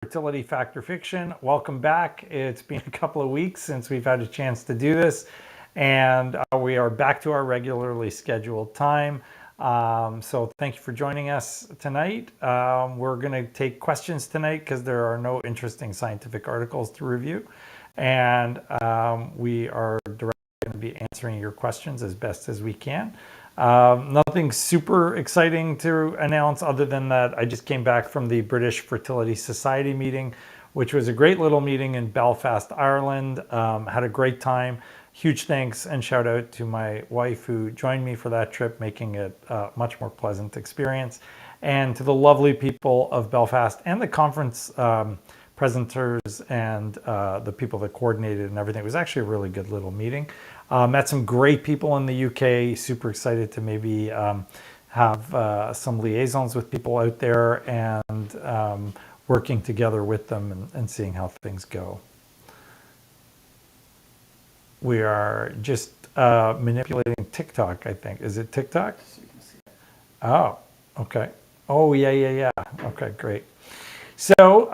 Fertility Fact or Fiction. Welcome back. It's been a couple of weeks since we've had a chance to do this, and we are back to our regularly scheduled time. So thank you for joining us tonight. We're going to take questions tonight because there are no interesting scientific articles to review, and we are directly going to be answering your questions as best as we can. Nothing super exciting to announce other than that I just came back from the British Fertility Society meeting, which was a great little meeting in Belfast, Ireland. Had a great time. Huge thanks and shout out to my wife who joined me for that trip, making it a much more pleasant experience. And to the lovely people of Belfast and the conference presenters and the people that coordinated and everything. It was actually a really good little meeting. Met some great people in the UK. Super excited to maybe have some liaisons with people out there and working together with them and seeing how things go. We are just manipulating TikTok, I think. Is it TikTok? So you can see it. Oh, okay. Oh, yeah. Okay, great. So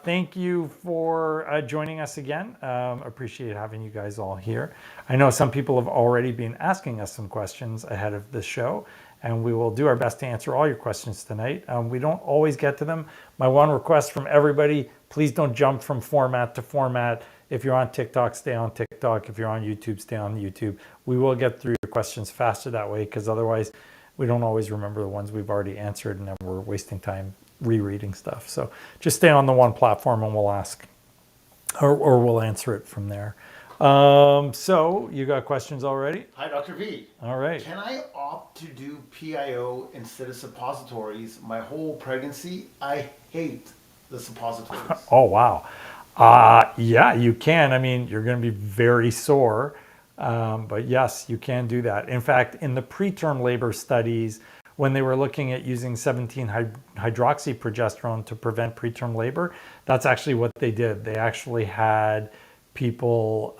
thank you for joining us again. Appreciate having you guys all here. I know some people have already been asking us some questions ahead of the show, and we will do our best to answer all your questions tonight. We don't always get to them. My one request from everybody, please don't jump from format to format. If you're on TikTok, stay on TikTok. If you're on YouTube, stay on YouTube. We will get through your questions faster that way, because otherwise we don't always remember the ones we've already answered, and then we're wasting time rereading stuff. So just stay on the one platform and we'll ask or we'll answer it from there. So you got questions already? Hi, Dr. V. All right. Can I opt to do PIO instead of suppositories my whole pregnancy? I hate the suppositories. Oh, wow. Yeah, you can. I mean, you're going to be very sore, but yes, you can do that. In fact, in the preterm labor studies, when they were looking at using 17-hydroxyprogesterone to prevent preterm labor, that's actually what they did. They actually had people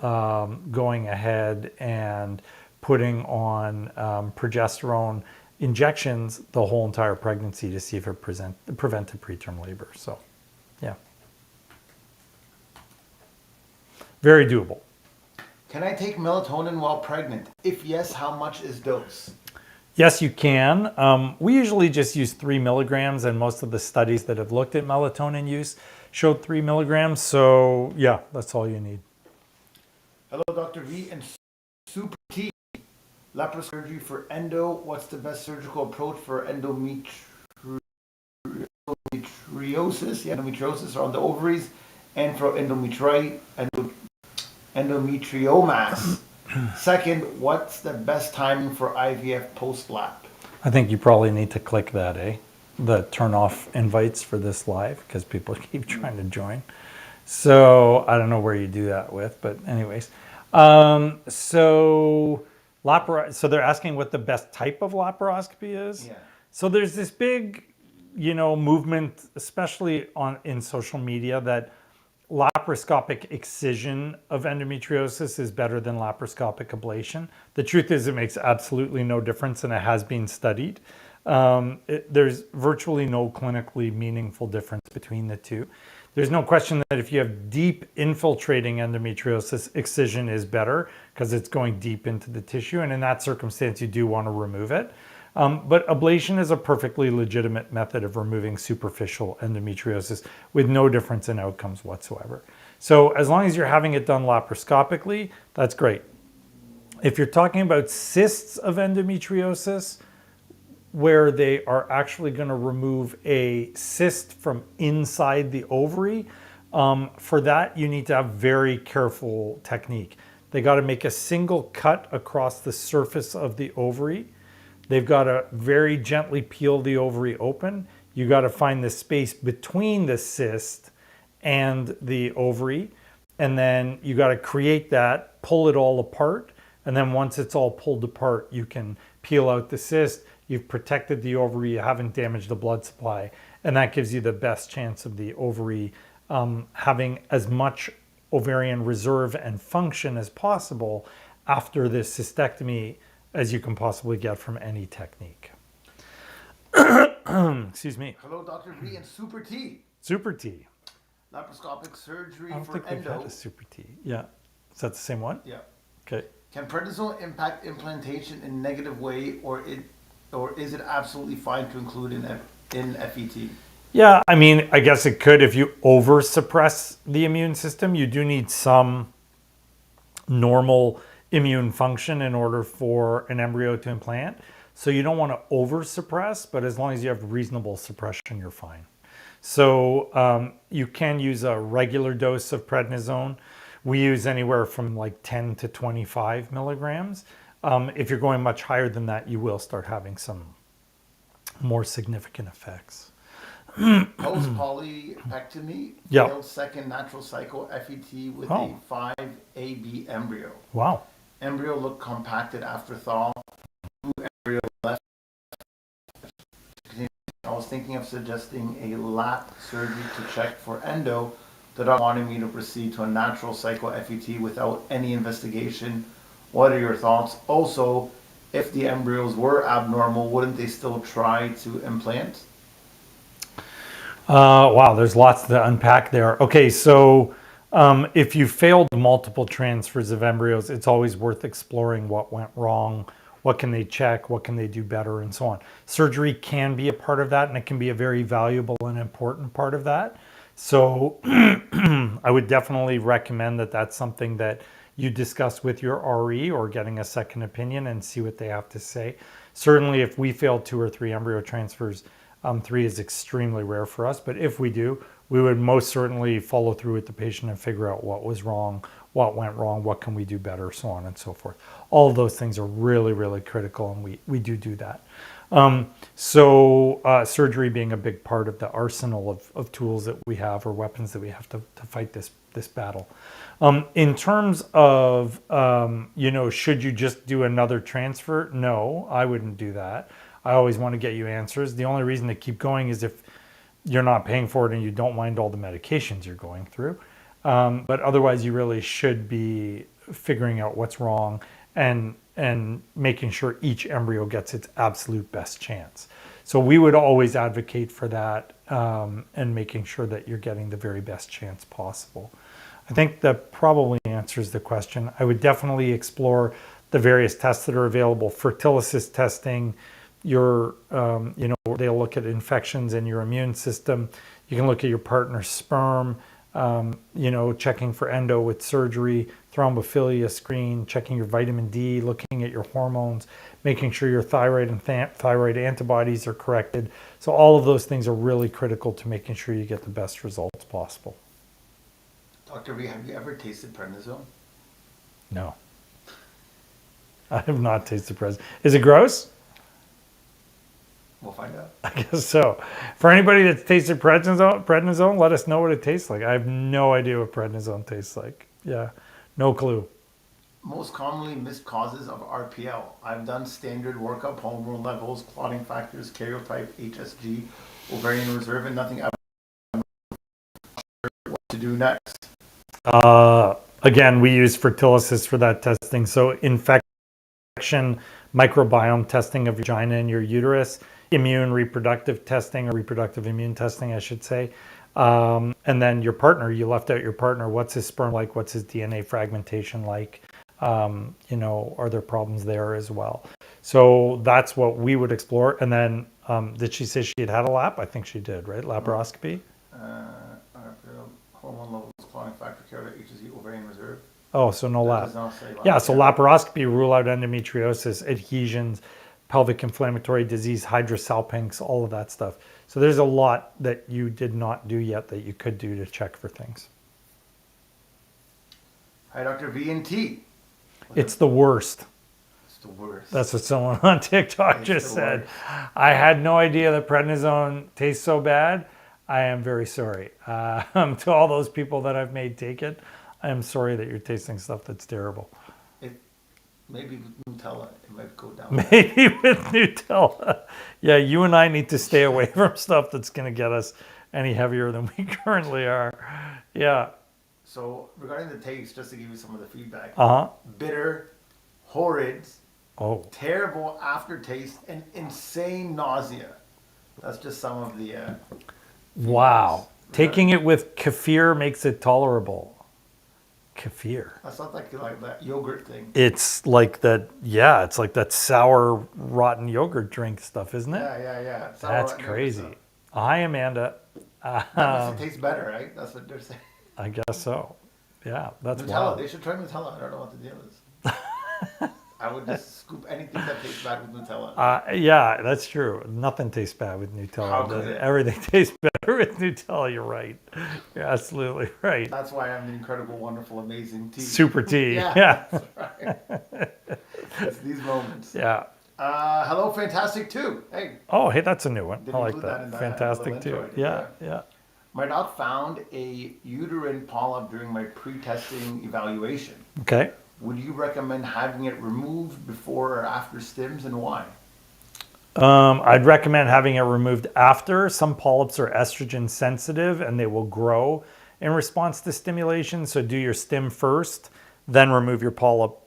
going ahead and putting on progesterone injections the whole entire pregnancy to see if it prevented preterm labor. So, yeah. Very doable. Can I take melatonin while pregnant? If yes, how much is dose? Yes, you can. We usually just use 3 milligrams, and most of the studies that have looked at melatonin use showed 3 milligrams. So yeah, that's all you need. Hello, Dr. V and Super T. Laparoscopy for endo. What's the best surgical approach for endometriosis? Yeah, endometriosis on the ovaries, and for endometriomas. Second, what's the best timing for IVF post-lap? I think you probably need to click that, the turn off invites for this live, because people keep trying to join. So I don't know where you do that with, but anyways. So they're asking what the best type of laparoscopy is. Yeah. So there's this big, movement, especially in social media, that laparoscopic excision of endometriosis is better than laparoscopic ablation. The truth is it makes absolutely no difference, and it has been studied. There's virtually no clinically meaningful difference between the two. There's no question that if you have deep infiltrating endometriosis, excision is better because it's going deep into the tissue, and in that circumstance you do want to remove it. But ablation is a perfectly legitimate method of removing superficial endometriosis with no difference in outcomes whatsoever. So as long as you're having it done laparoscopically, that's great. If you're talking about cysts of endometriosis, where they are actually going to remove a cyst from inside the ovary, for that you need to have very careful technique. They got to make a single cut across the surface of the ovary. They've got to very gently peel the ovary open. You got to find the space between the cyst and the ovary. And then you got to create that, pull it all apart. And then once it's all pulled apart, you can peel out the cyst. You've protected the ovary. You haven't damaged the blood supply. And that gives you the best chance of the ovary having as much ovarian reserve and function as possible after this cystectomy as you can possibly get from any technique. Excuse me. Hello, Dr. V and Super T. Super T. Laparoscopic surgery I don't for think we've had endo. a super T. Yeah. Is that the same one? Yeah. Okay. Can prednisone impact implantation in a negative way, or is it absolutely fine to include in FET? Yeah, I mean, I guess it could if you over suppress the immune system. You do need some normal immune function in order for an embryo to implant. So you don't want to over suppress, but as long as you have reasonable suppression, you're fine. So you can use a regular dose of prednisone. We use anywhere from like 10 to 25 milligrams. If you're going much higher than that, you will start having some more significant effects. Post polypectomy, Yeah. failed second natural cycle FET with Oh. a 5AB embryo. Wow. Embryo looked compacted after thaw. Embryo left. I was thinking of suggesting a lap surgery to check for endo. The doctor wanted me to proceed to a natural cycle FET without any investigation. What are your thoughts? Also, if the embryos were abnormal, wouldn't they still try to implant? Wow, there's lots to unpack there. Okay, so if you failed multiple transfers of embryos, it's always worth exploring what went wrong, what can they check, what can they do better, and so on. Surgery can be a part of that, and it can be a very valuable and important part of that. So I would definitely recommend that that's something that you discuss with your RE or getting a second opinion and see what they have to say. Certainly, if we failed 2 or 3 embryo transfers, 3 is extremely rare for us, but if we do, we would most certainly follow through with the patient and figure out what was wrong, what went wrong, what can we do better, so on and so forth. All of those things are really, really critical, and we do that. Surgery being a big part of the arsenal of tools that we have or weapons that we have to fight this battle. In terms of, should you just do another transfer? No, I wouldn't do that. I always want to get you answers. The only reason to keep going is if you're not paying for it and you don't mind all the medications you're going through. But otherwise, you really should be figuring out what's wrong and making sure each embryo gets its absolute best chance. So we would always advocate for that and making sure that you're getting the very best chance possible. I think that probably answers the question. I would definitely explore the various tests that are available. Fertility testing, they'll look at infections in your immune system. You can look at your partner's sperm, checking for endo with surgery, thrombophilia screen, checking your vitamin D, looking at your hormones, making sure your thyroid and thyroid antibodies are corrected. So all of those things are really critical to making sure you get the best results possible. Dr. V, have you ever tasted prednisone? No. I have not tasted prednisone. Is it gross? We'll find out. I guess so. For anybody that's tasted prednisone, let us know what it tastes like. I have no idea what prednisone tastes like. Yeah, no clue. Most commonly missed causes of RPL. I've done standard workup, hormone levels, clotting factors, karyotype, HSG, ovarian reserve, and nothing. I'm not sure what to do next. Again, we use Fertility for that testing. So infection, microbiome testing of your vagina and your uterus, immune reproductive testing, or reproductive immune testing, I should say. And then your partner, you left out your partner. What's his sperm like? What's his DNA fragmentation like? Are there problems there as well? So that's what we would explore. And then, did she say she had a lap? I think she did, right? Laparoscopy? RPL, hormone levels, clotting factor, karyotype, HSG, ovarian reserve. Oh, so no That lap. does not say lap. Yeah, so laparoscopy rule out endometriosis, adhesions, pelvic inflammatory disease, hydrosalpinx, all of that stuff. So there's a lot that you did not do yet that you could do to check for things. Hi, Dr. V and T. It's the worst. It's the worst. That's what someone on TikTok just said. Worst. I had no idea that prednisone tastes so bad. I am very sorry. To all those people that I've made take it, I am sorry that you're tasting stuff that's terrible. Maybe with Nutella, it might go down. Maybe with Nutella. Yeah, you and I need to stay away from stuff that's going to get us any heavier than we currently are. Yeah. So regarding the taste, just to give you some of the feedback. Uh-huh. Bitter, horrid, Oh. terrible aftertaste, and insane nausea. That's just some of the Wow. Taking it with kefir makes it tolerable. Kefir. That's not like that yogurt thing. It's like that, yeah, it's like that sour, rotten yogurt drink stuff, isn't it? Yeah. Sour That's rotten yogurt crazy. stuff. Hi, Amanda. That makes it taste better, right? That's what they're saying. I guess so. Yeah, that's Nutella. wild. They should try Nutella. I don't know what the deal is. I would just scoop anything that tastes bad with Nutella. Yeah, that's true. Nothing tastes bad with Nutella. How could it? Everything tastes better with Nutella. You're right. You're absolutely right. That's why I'm the incredible, wonderful, amazing tea. Super tea. Yeah. Yeah. That's right. It's these moments. Yeah. Hello, Fantastic 2. Hey, Oh, hey, that's a new one. I Didn't like include that that. in the Fantastic little too. intro I Yeah, did, yeah. my doc found a uterine polyp during my pre-testing evaluation. Okay. Would you recommend having it removed before or after stims, and why? I'd recommend having it removed after. Some polyps are estrogen sensitive and they will grow in response to stimulation. So do your stim first, then remove your polyp,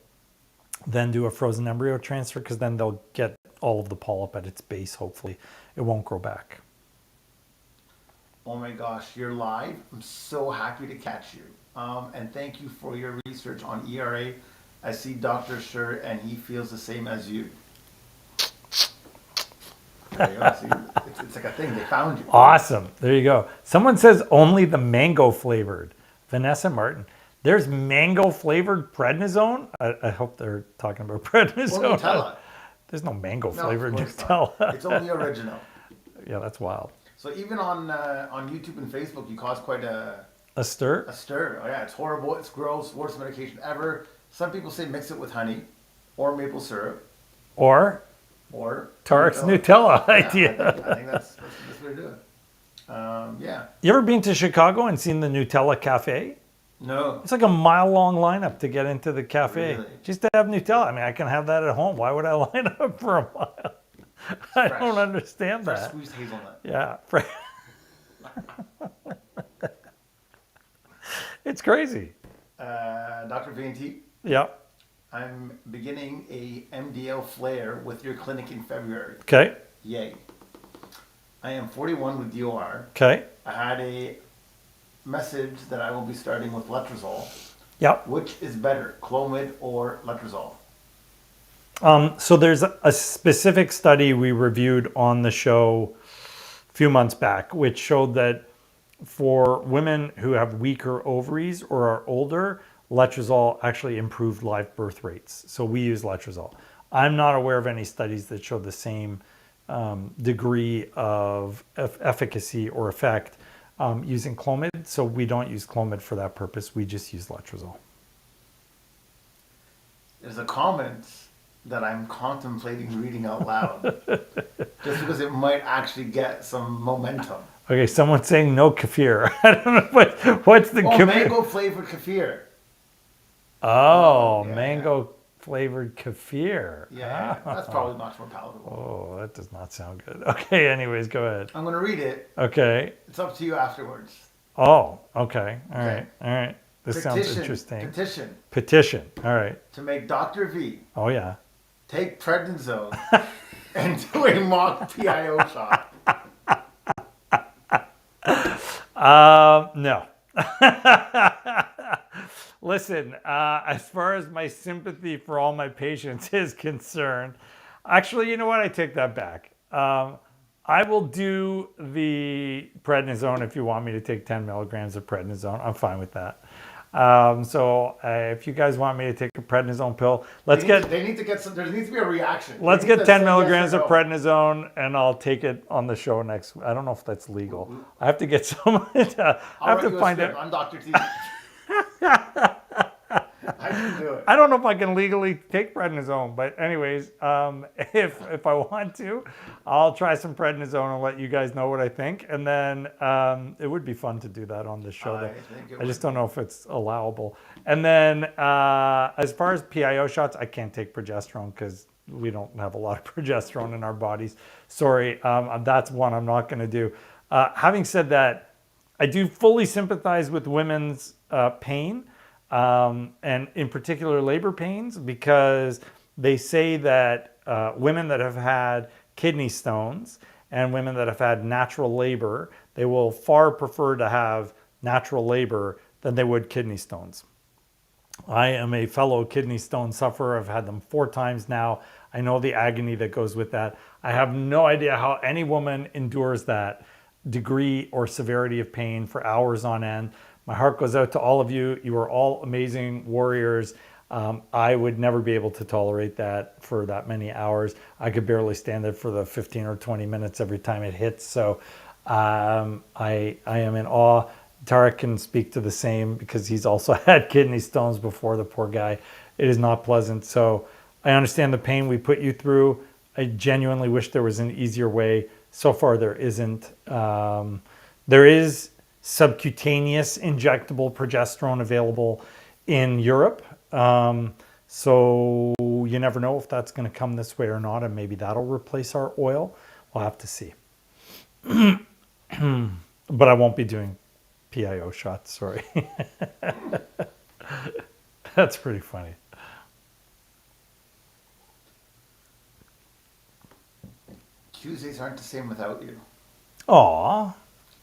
then do a frozen embryo transfer, because then they'll get all of the polyp at its base, hopefully. It won't grow back. Oh my gosh, you're live. I'm so happy to catch you. And thank you for your research on ERA. I see Dr. Scher and he feels the same as you. There you go. See, it's like a thing. They found you. Awesome. There you go. Someone says only the mango flavored. Vanessa Martin. There's mango flavored prednisone. I hope they're talking about prednisone. Or Nutella. There's no mango No, flavored of course not. Nutella. It's only original. Yeah, that's wild. So even on YouTube and Facebook, you cause quite a stir? A stir. Oh yeah, it's horrible. It's gross. Worst medication ever. Some people say mix it with honey, or maple syrup, Or Tarek's Nutella Yeah, idea. I think that's the best way to do it. Yeah. You ever been to Chicago and seen the Nutella Cafe? No. It's like a mile-long lineup to get into the cafe. Really? Just to have Nutella. I mean, I can have that at home. Why would I line up for a mile? I don't understand Fresh that. squeezed hazelnut. Yeah. It's crazy. Dr. VNT, Yeah. I'm beginning a MDL flare with your clinic in February. Okay. Yay. I am 41 with DOR. Okay. I had a message that I will be starting with letrozole. Yep. Which is better, Clomid or letrozole? So there's a specific study we reviewed on the show a few months back, which showed that for women who have weaker ovaries or are older, letrozole actually improved live birth rates. So we use letrozole. I'm not aware of any studies that show the same degree of efficacy or effect using Clomid. So we don't use Clomid for that purpose. We just use letrozole. There's a comment that I'm contemplating reading out loud, just because it might actually get some momentum. Okay, someone's saying no kefir. I don't know what's the kefir. Mango flavored kefir. Oh, Yeah. mango flavored kefir. Yeah, that's probably much more palatable. Oh, that does not sound good. Okay, anyways, go ahead. I'm going to read it. Okay. It's up to you afterwards. Oh, okay. All Okay. right. All right. This sounds interesting. Petition All right. to make Dr. V Oh, yeah. take prednisone and do a mock PIO shot. No. Listen, as far as my sympathy for all my patients is concerned, actually, you know what? I take that back. I will do the prednisone if you want me to take 10 milligrams of prednisone. I'm fine with that. So if you guys want me to take a prednisone pill, They need to get some. There needs to be a reaction. let's They need get to 10 say milligrams yes of or no. prednisone, and I'll take it on the show next. I don't know if that's legal. I have to get someone. I I'll have write to you a find script. out. I'm Dr. T. I can do it. I don't know if I can legally take prednisone, but anyways, if I want to, I'll try some prednisone and let you guys know what I think, and then it would be fun to do that on the show. I just don't know if it's allowable. And then as far as PIO shots, I can't take progesterone because we don't have a lot of progesterone in our bodies. Sorry, that's one I'm not going to do. Having said that, I do fully sympathize with women's pain. And in particular labor pains, because they say that women that have had kidney stones and women that have had natural labor, they will far prefer to have natural labor than they would kidney stones. I am a fellow kidney stone sufferer. I've had them 4 times now. I know the agony that goes with that. I have no idea how any woman endures that degree or severity of pain for hours on end. My heart goes out to all of you. You are all amazing warriors. I would never be able to tolerate that for that many hours. I could barely stand it for the 15 or 20 minutes every time it hits. So I am in awe. Tarek can speak to the same because he's also had kidney stones before, the poor guy. It is not pleasant. So I understand the pain we put you through. I genuinely wish there was an easier way. So far, there isn't. There is subcutaneous injectable progesterone available in Europe. So you never know if that's going to come this way or not, and maybe that'll replace our oil. We'll have to see. But I won't be doing PIO shots, sorry. That's pretty funny. Tuesdays aren't the same without you. Aw,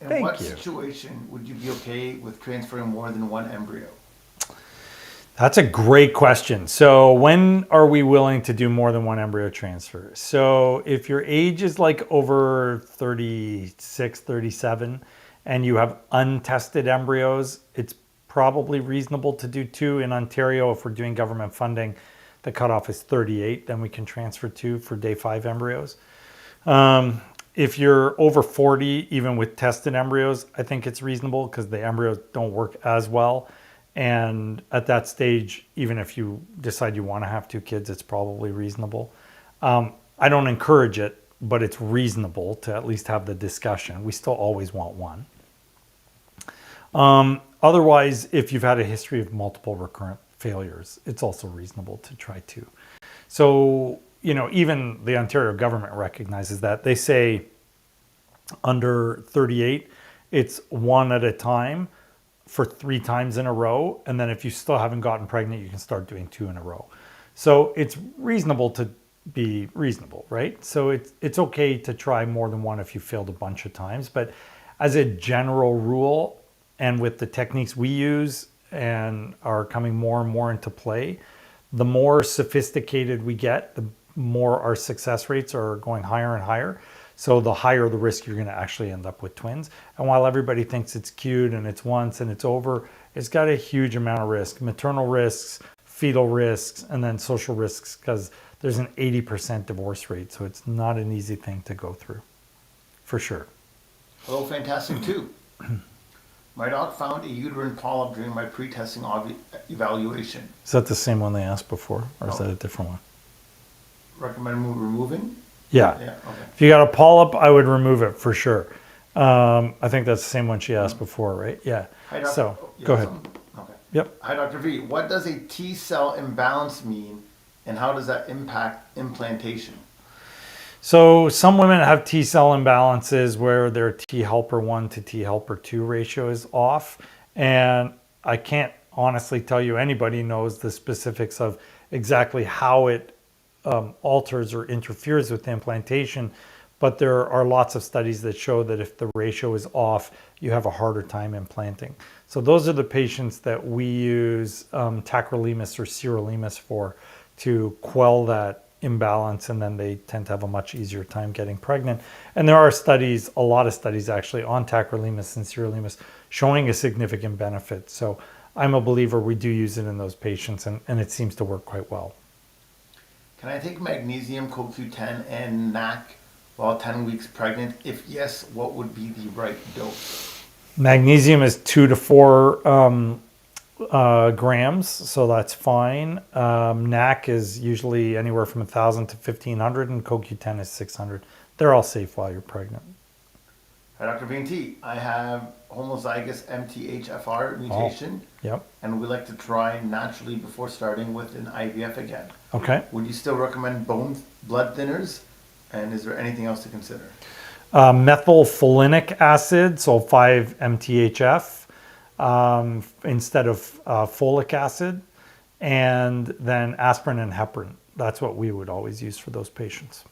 In thank what you. situation would you be okay with transferring more than one embryo? That's a great question. So when are we willing to do more than one embryo transfer? So if your age is like over 36, 37, and you have untested embryos, it's probably reasonable to do 2. In Ontario, if we're doing government funding, the cutoff is 38, then we can transfer 2 for day 5 embryos. If you're over 40, even with tested embryos, I think it's reasonable because the embryos don't work as well. And at that stage, even if you decide you want to have 2 kids, it's probably reasonable. I don't encourage it, but it's reasonable to at least have the discussion. We still always want 1. Otherwise, if you've had a history of multiple recurrent failures, it's also reasonable to try 2. So, you know, even the Ontario government recognizes that. They say under 38, it's 1 at a time for 3 times in a row. And then if you still haven't gotten pregnant, you can start doing 2 in a row. So it's reasonable to be reasonable, right? So it's okay to try more than 1 if you failed a bunch of times. But as a general rule, and with the techniques we use and are coming more and more into play, the more sophisticated we get, the more our success rates are going higher and higher. So the higher the risk you're going to actually end up with twins. And while everybody thinks it's cute and it's once and it's over, it's got a huge amount of risk. Maternal risks, fetal risks, and then social risks, because there's an 80% divorce rate. So it's not an easy thing to go through, for sure. Hello, Fantastic 2. My doc found a uterine polyp during my pre-testing evaluation. Is that the same one they asked before, or is No. that a different one? Recommend removing? Yeah. Yeah, okay. If you got a polyp, I would remove it for sure. I think that's the same one she asked before, right? Yeah. Hi, Dr. So, you go have ahead. something? Okay. Yep. Hi, Dr. V. What does a T cell imbalance mean, and how does that impact implantation? So some women have T cell imbalances where their T helper 1 to T helper 2 ratio is off. And I can't honestly tell you anybody knows the specifics of exactly how it alters or interferes with implantation. But there are lots of studies that show that if the ratio is off, you have a harder time implanting. So those are the patients that we use tacrolimus or sirolimus for to quell that imbalance, and then they tend to have a much easier time getting pregnant. And there are studies, a lot of studies actually, on tacrolimus and sirolimus showing a significant benefit. So I'm a believer we do use it in those patients, and it seems to work quite well. Can I take magnesium, CoQ10, and NAC while 10 weeks pregnant? If yes, what would be the right dose? Magnesium is 2 to 4 grams, so that's fine. NAC is usually anywhere from 1,000 to 1,500, and CoQ10 is 600. They're all safe while you're pregnant. Hi, Dr. VNT. I have homozygous MTHFR mutation, Yep. and we like to try naturally before starting with an IVF again. Okay. Would you still recommend blood thinners, and is there anything else to consider? Methylfolinic acid, so 5-MTHF. Instead of folic acid, and then aspirin and heparin. That's what we would always use for those patients.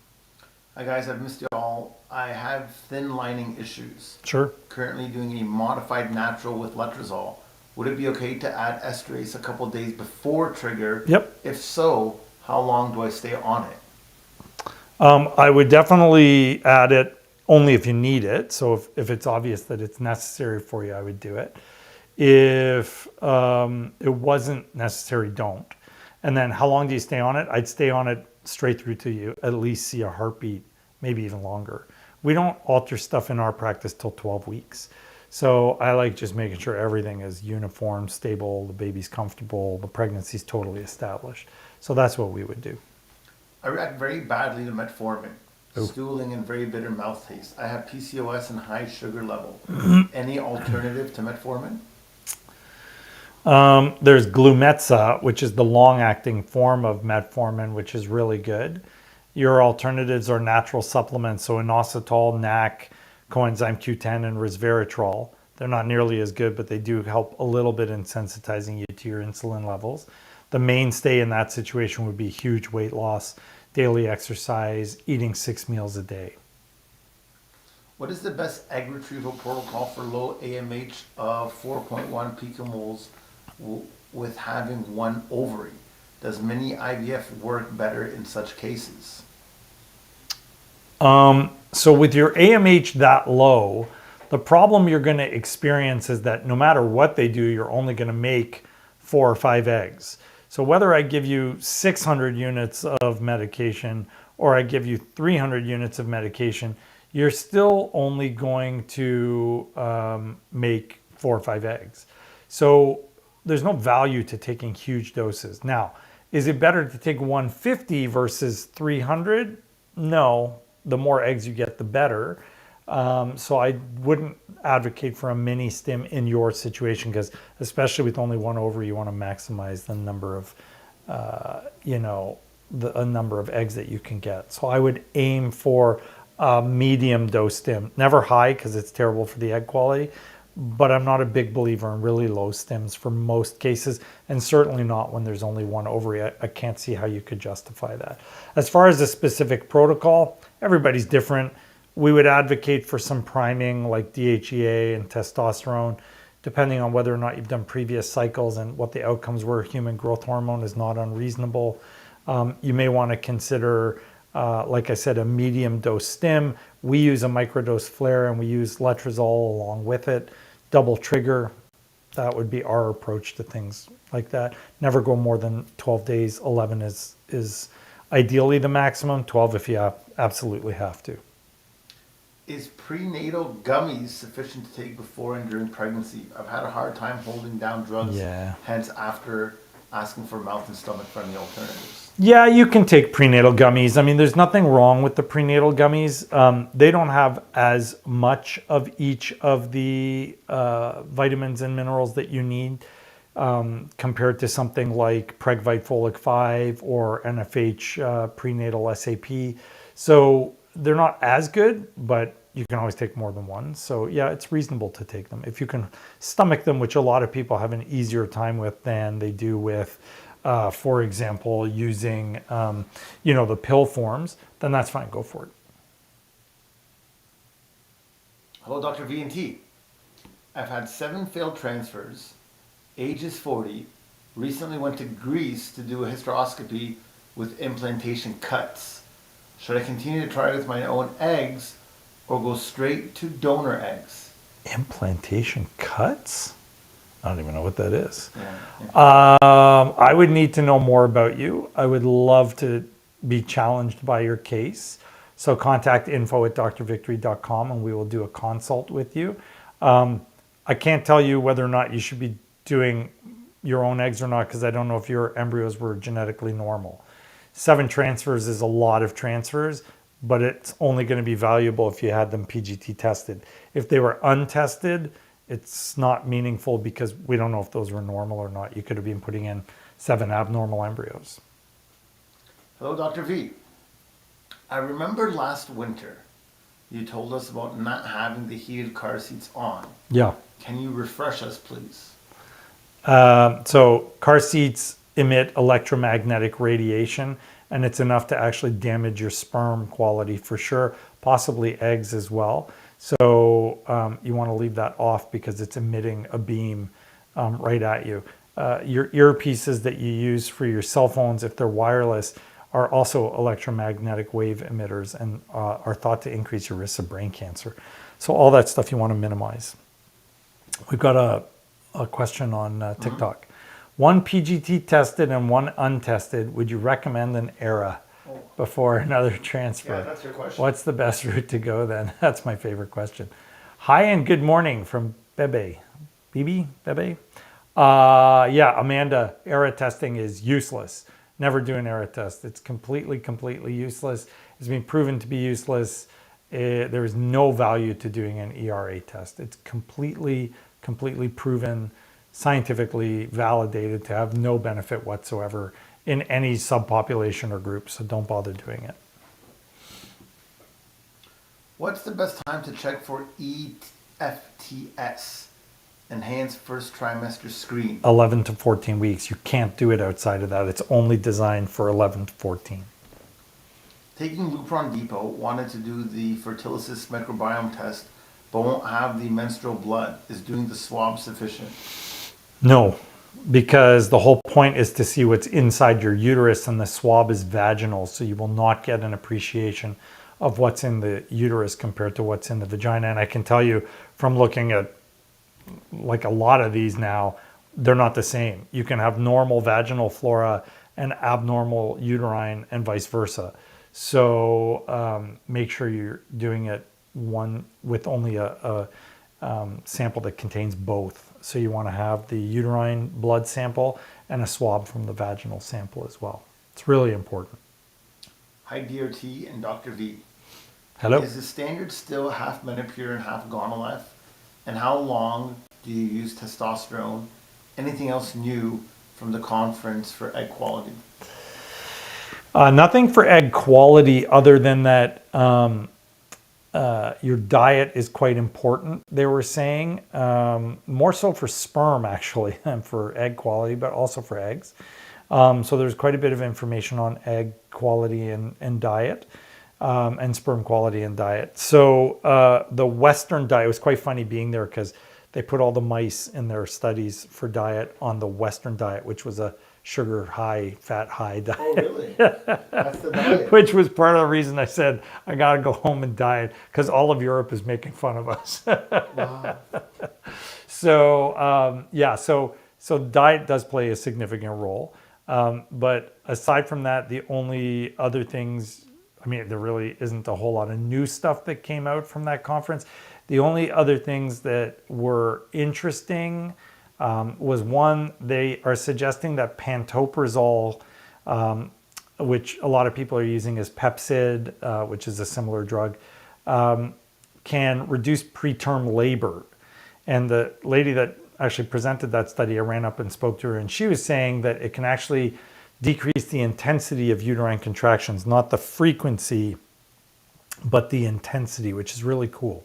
Hi guys, I've missed you all. I have thin lining issues. Sure. Currently doing a modified natural with letrozole. Would it be okay to add esterase a couple days before trigger? Yep. If so, how long do I stay on it? I would definitely add it only if you need it. So if it's obvious that it's necessary for you, I would do it. If it wasn't necessary, don't. And then how long do you stay on it? I'd stay on it straight through to you at least see a heartbeat, maybe even longer. We don't alter stuff in our practice till 12 weeks. So I like just making sure everything is uniform, stable, the baby's comfortable, the pregnancy's totally established. So that's what we would do. I react very badly to metformin. Oh. Stooling and very bitter mouth taste. I have PCOS and high sugar level. Any alternative to metformin? There's Glumetza, which is the long-acting form of metformin, which is really good. Your alternatives are natural supplements, so inositol, NAC, coenzyme Q10, and resveratrol. They're not nearly as good, but they do help a little bit in sensitizing you to your insulin levels. The mainstay in that situation would be huge weight loss, daily exercise, eating 6 meals a day. What is the best egg retrieval protocol for low AMH of 4.1 picomoles with having one ovary? Does mini IVF work better in such cases? So with your AMH that low, the problem you're going to experience is that no matter what they do, you're only going to make 4 or 5 eggs. So whether I give you 600 units of medication or I give you 300 units of medication, you're still only going to make 4 or 5 eggs. So there's no value to taking huge doses. Now, is it better to take 150 versus 300? No. The more eggs you get, the better. So I wouldn't advocate for a mini stim in your situation because especially with only one ovary, you want to maximize the number of, a number of eggs that you can get. So I would aim for a medium dose stim. Never high because it's terrible for the egg quality, but I'm not a big believer in really low stims for most cases, and certainly not when there's only one ovary. I can't see how you could justify that. As far as the specific protocol, everybody's different. We would advocate for some priming like DHEA and testosterone, depending on whether or not you've done previous cycles and what the outcomes were. Human growth hormone is not unreasonable. You may want to consider, like I said, a medium dose stim. We use a microdose flare and we use letrozole along with it. Double trigger, that would be our approach to things like that. Never go more than 12 days. 11 is ideally the maximum. 12 if you absolutely have to. Is prenatal gummies sufficient to take before and during pregnancy? I've had a hard time holding down drugs, hence after asking for mouth and stomach friendly alternatives. Yeah, you can take prenatal gummies. I mean, there's nothing wrong with the prenatal gummies. They don't have as much of each of the vitamins and minerals that you need compared to something like Pregvite Folic 5 or NFH prenatal SAP. So they're not as good, but you can always take more than one. So yeah, it's reasonable to take them. If you can stomach them, which a lot of people have an easier time with than they do with, for example, using, the pill forms, then that's fine, go for it. Hello, Dr. V&T. I've had 7 failed transfers, age is 40, recently went to Greece to do a hysteroscopy with implantation cuts. Should I continue to try with my own eggs or go straight to donor eggs? Implantation cuts? I don't even know what that is. Yeah. I would need to know more about you. I would love to be challenged by your case. So contact info@drvictory.com and we will do a consult with you. I can't tell you whether or not you should be doing your own eggs or not because I don't know if your embryos were genetically normal. 7 transfers is a lot of transfers, but it's only going to be valuable if you had them PGT tested. If they were untested, it's not meaningful because we don't know if those were normal or not. You could have been putting in 7 abnormal embryos. Hello, Dr. V. I remember last winter you told us about not having the heated car seats on. Yeah. Can you refresh us, please? So car seats emit electromagnetic radiation, and it's enough to actually damage your sperm quality for sure, possibly eggs as well. So you want to leave that off because it's emitting a beam right at you. Your earpieces that you use for your cell phones, if they're wireless, are also electromagnetic wave emitters and are thought to increase your risk of brain cancer. So all that stuff you want to minimize. We've got a question on TikTok. One PGT tested and one untested. Would you recommend an ERA before another transfer? Yeah, that's your question. What's the best route to go then? That's my favorite question. Hi and good morning from Bebe. Bebe? Yeah, Amanda, ERA testing is useless. Never do an ERA test. It's completely useless. It's been proven to be useless. There is no value to doing an ERA test. It's completely proven, scientifically validated to have no benefit whatsoever in any subpopulation or group, so don't bother doing it. What's the best time to check for EFTS, enhanced first trimester screen? 11 to 14 weeks. You can't do it outside of that. It's only designed for 11 to 14. Taking Lupron Depot, wanted to do the Fertility microbiome test, but won't have the menstrual blood. Is doing the swab sufficient? No, because the whole point is to see what's inside your uterus, and the swab is vaginal, so you will not get an appreciation of what's in the uterus compared to what's in the vagina. And I can tell you from looking at like a lot of these now, they're not the same. You can have normal vaginal flora and abnormal uterine and vice versa. So make sure you're doing it one with only a sample that contains both. So you want to have the uterine blood sample and a swab from the vaginal sample as well. It's really important. Hi DRT and Dr. V. Hello. Is the standard still half Menopur and half Gonalef? And how long do you use testosterone? Anything else new from the conference for egg quality? Nothing for egg quality other than that your diet is quite important, they were saying. More so for sperm, actually, than for egg quality, but also for eggs. So there's quite a bit of information on egg quality and diet, and sperm quality and diet. So the Western diet was quite funny being there because they put all the mice in their studies for diet on the Western diet, which was a sugar high, fat high diet. Oh, really? That's the diet. Which was part of the reason I said I got to go home and diet, because all of Europe is making fun of us. Wow. So yeah, so diet does play a significant role. But aside from that, the only other things, I mean, there really isn't a whole lot of new stuff that came out from that conference. The only other things that were interesting was one, they are suggesting that pantoprazole, which a lot of people are using as Pepcid, which is a similar drug, can reduce preterm labor. And the lady that actually presented that study, I ran up and spoke to her, and she was saying that it can actually decrease the intensity of uterine contractions, not the frequency, but the intensity, which is really cool.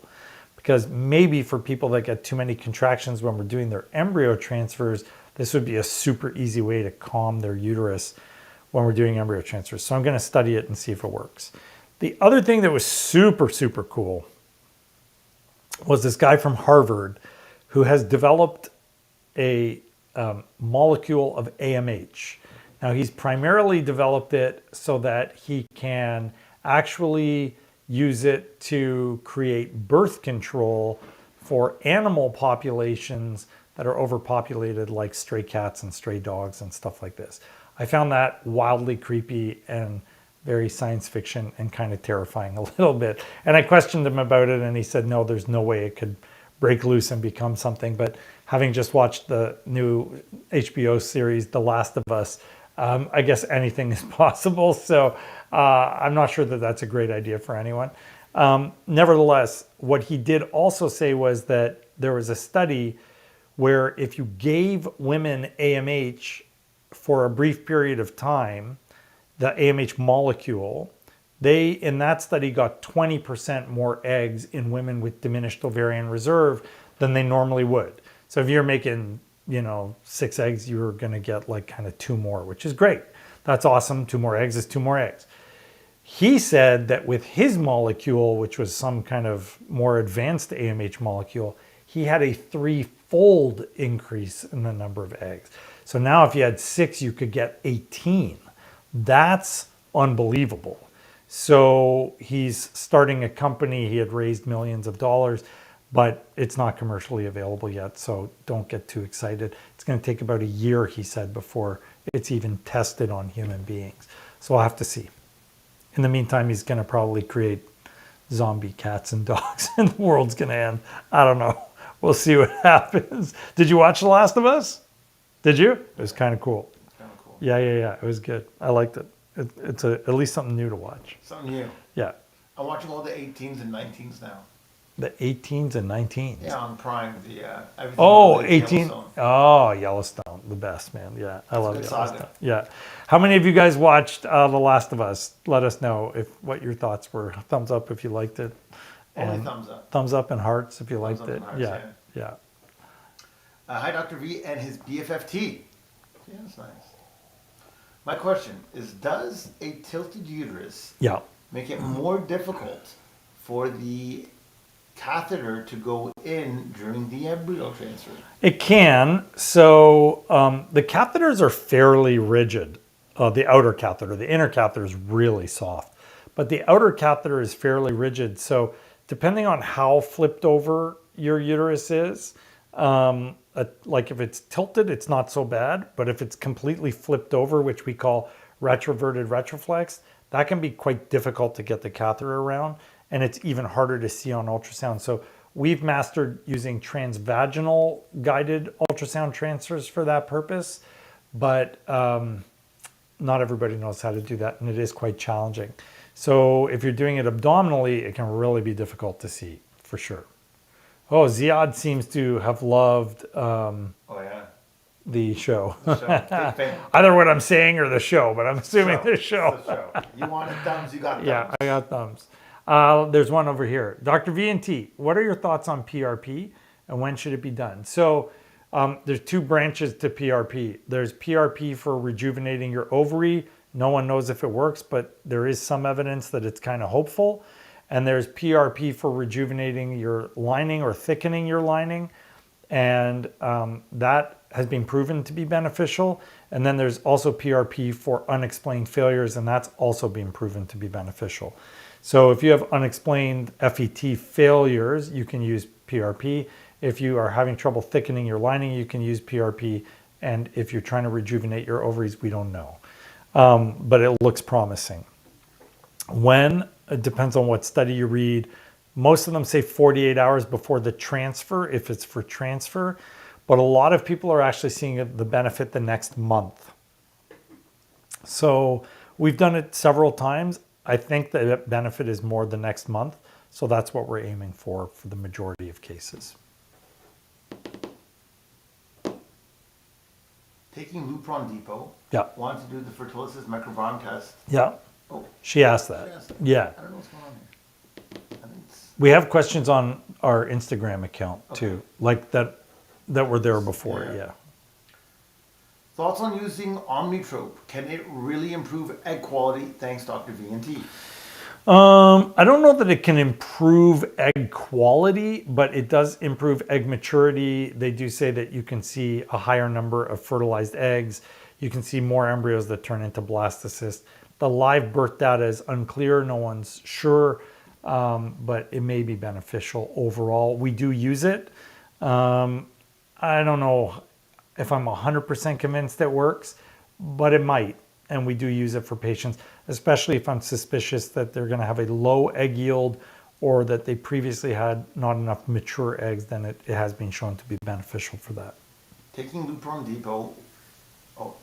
Because maybe for people that get too many contractions when we're doing their embryo transfers, this would be a super easy way to calm their uterus when we're doing embryo transfers. So I'm going to study it and see if it works. The other thing that was super cool was this guy from Harvard who has developed a molecule of AMH. Now, he's primarily developed it so that he can actually use it to create birth control for animal populations that are overpopulated, like stray cats and stray dogs and stuff like this. I found that wildly creepy and very science fiction and kind of terrifying a little bit. And I questioned him about it, and he said, no, there's no way it could break loose and become something. But having just watched the new HBO series, The Last of Us, I guess anything is possible. So I'm not sure that that's a great idea for anyone. Nevertheless, what he did also say was that there was a study where if you gave women AMH for a brief period of time, the AMH molecule, they, in that study, got 20% more eggs in women with diminished ovarian reserve than they normally would. So if you're making, 6 eggs, you're going to get like kind of 2 more, which is great. That's awesome. 2 more eggs is 2 more eggs. He said that with his molecule, which was some kind of more advanced AMH molecule, he had a 3-fold increase in the number of eggs. So now if you had 6, you could get 18. That's unbelievable. So he's starting a company. He had raised millions of dollars, but it's not commercially available yet. So don't get too excited. It's going to take about a year, he said, before it's even tested on human beings. So we'll have to see. In the meantime, he's going to probably create zombie cats and dogs and the world's going to end. I don't know. We'll see what happens. Did you watch The Last of Us? Did you? It was kind of cool. Kind of cool. Yeah. It was good. I liked it. It's at least something new to watch. Something new. Yeah. I'm watching all the 18s and 19s now. The 18s and 19s. Yeah, on Prime. Everything Oh, with 18. Yellowstone. Oh, Yellowstone. The best, man. Yeah, I love good Yellowstone. saga. Yeah. How many of you guys watched The Last of Us? Let us know what your thoughts were. Thumbs up if you liked it. Only And thumbs up. thumbs up and hearts if you liked up it. and hearts, Yeah. Hi, Dr. V and his BFFT. Yeah, that's nice. My question is, does a tilted uterus Yeah. make it more difficult for the catheter to go in during the embryo transfer? It can. So the catheters are fairly rigid. The outer catheter, the inner catheter is really soft, but the outer catheter is fairly rigid. So depending on how flipped over your uterus is, like if it's tilted, it's not so bad. But if it's completely flipped over, which we call retroverted retroflex, that can be quite difficult to get the catheter around. And it's even harder to see on ultrasound. So we've mastered using transvaginal guided ultrasound transfers for that purpose, but not everybody knows how to do that, and it is quite challenging. So if you're doing it abdominally, it can really be difficult to see, for sure. Oh, Ziad seems to have loved Oh, yeah. the show. The show. Big fan. Either what I'm saying or the show, but I'm assuming the show. The show. You wanted thumbs, you got thumbs. Yeah, I got thumbs. There's one over here. Dr. V&T, what are your thoughts on PRP and when should it be done? So there's 2 branches to PRP. There's PRP for rejuvenating your ovary. No one knows if it works, but there is some evidence that it's kind of hopeful. And there's PRP for rejuvenating your lining or thickening your lining. And that has been proven to be beneficial. And then there's also PRP for unexplained failures, and that's also been proven to be beneficial. So if you have unexplained FET failures, you can use PRP. If you are having trouble thickening your lining, you can use PRP. And if you're trying to rejuvenate your ovaries, we don't know. But it looks promising. When? It depends on what study you read. Most of them say 48 hours before the transfer, if it's for transfer. But a lot of people are actually seeing the benefit the next month. So we've done it several times. I think the benefit is more the next month. So that's what we're aiming for the majority of cases. Taking Lupron Depot. Yeah. Want to do the Fertility Microbiome test. Yeah. Oh, She asked that. she asked that. Yeah. I don't know what's going on here. I think it's... We have questions on our Instagram account too, like that were there before. Yeah. Thoughts on using Omnitrope? Can it really improve egg quality? Thanks, Dr. V&T. I don't know that it can improve egg quality, but it does improve egg maturity. They do say that you can see a higher number of fertilized eggs. You can see more embryos that turn into blastocysts. The live birth data is unclear. No one's sure, but it may be beneficial overall. We do use it. I don't know if I'm 100% convinced it works, but it might. And we do use it for patients, especially if I'm suspicious that they're going to have a low egg yield or that they previously had not enough mature eggs, then it has been shown to be beneficial for that. Taking Lupron Depot. Oh,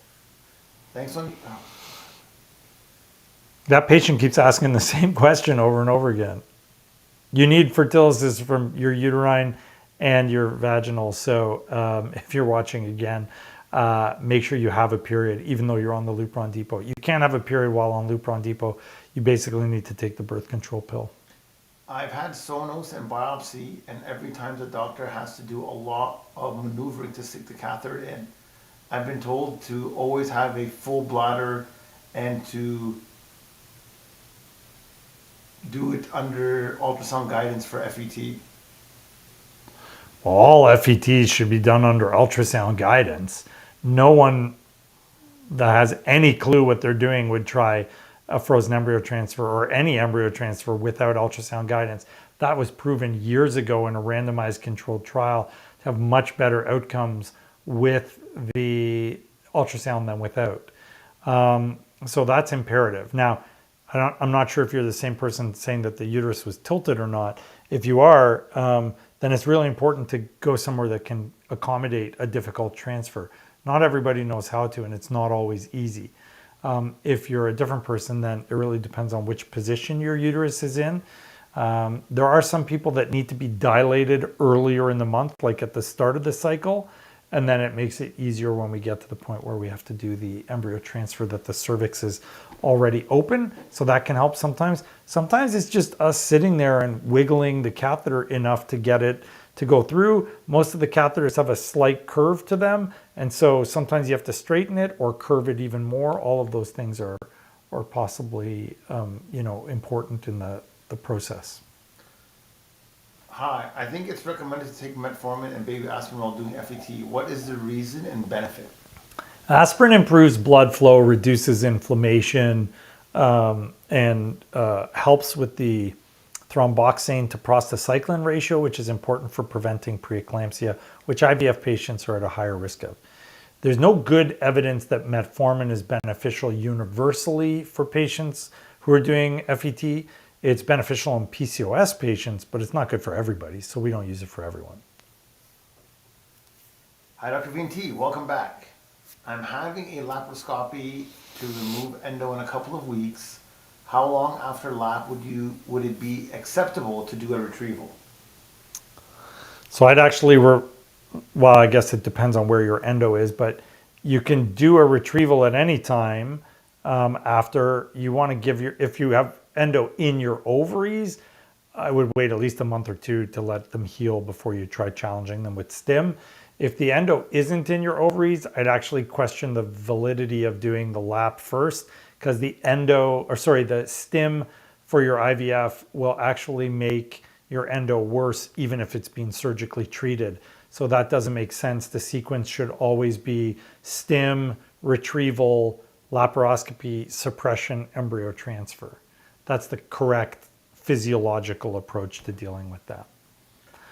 thanks on... Oh. That patient keeps asking the same question over and over again. You need fertility from your uterine and your vaginal. So if you're watching again, make sure you have a period, even though you're on the Lupron Depot. You can't have a period while on Lupron Depot. You basically need to take the birth control pill. I've had sonos and biopsy, and every time the doctor has to do a lot of maneuvering to stick the catheter in. I've been told to always have a full bladder and to do it under ultrasound guidance for FET? Well, all FETs should be done under ultrasound guidance. No one that has any clue what they're doing would try a frozen embryo transfer or any embryo transfer without ultrasound guidance. That was proven years ago in a randomized controlled trial to have much better outcomes with the ultrasound than without. So that's imperative. Now, I'm not sure if you're the same person saying that the uterus was tilted or not. If you are, then it's really important to go somewhere that can accommodate a difficult transfer. Not everybody knows how to, and it's not always easy. If you're a different person, then it really depends on which position your uterus is in. There are some people that need to be dilated earlier in the month, like at the start of the cycle, and then it makes it easier when we get to the point where we have to do the embryo transfer that the cervix is already open. So that can help sometimes. Sometimes it's just us sitting there and wiggling the catheter enough to get it to go through. Most of the catheters have a slight curve to them, and so sometimes you have to straighten it or curve it even more. All of those things are possibly important in the process. Hi, I think it's recommended to take metformin and baby aspirin while doing FET. What is the reason and benefit? Aspirin improves blood flow, reduces inflammation, and helps with the thromboxane to prostacyclin ratio, which is important for preventing preeclampsia, which IVF patients are at a higher risk of. There's no good evidence that metformin is beneficial universally for patients who are doing FET. It's beneficial in PCOS patients, but it's not good for everybody, so we don't use it for everyone. Hi, Dr. VNT. Welcome back. I'm having a laparoscopy to remove endo in a couple of weeks. How long after lap would it be acceptable to do a retrieval? So I'd actually, well, I guess it depends on where your endo is, but you can do a retrieval at any time after you want to give if you have endo in your ovaries, I would wait at least a month or two to let them heal before you try challenging them with stim. If the endo isn't in your ovaries, I'd actually question the validity of doing the lap first, because the stim for your IVF will actually make your endo worse even if it's being surgically treated. So that doesn't make sense. The sequence should always be stim, retrieval, laparoscopy, suppression, embryo transfer. That's the correct physiological approach to dealing with that.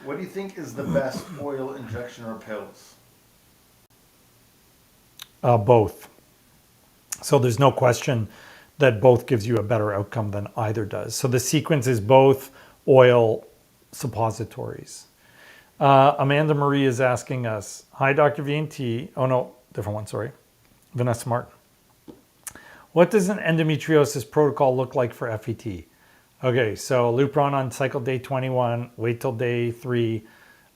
What do you think is the best, oil injection or pills? Both. So there's no question that both gives you a better outcome than either does. So the sequence is both oil suppositories. Amanda Marie is asking us, hi, Dr. VNT. Oh, no, different one, sorry. Vanessa Martin. What does an endometriosis protocol look like for FET? Okay, so Lupron on cycle day 21, wait till day 3,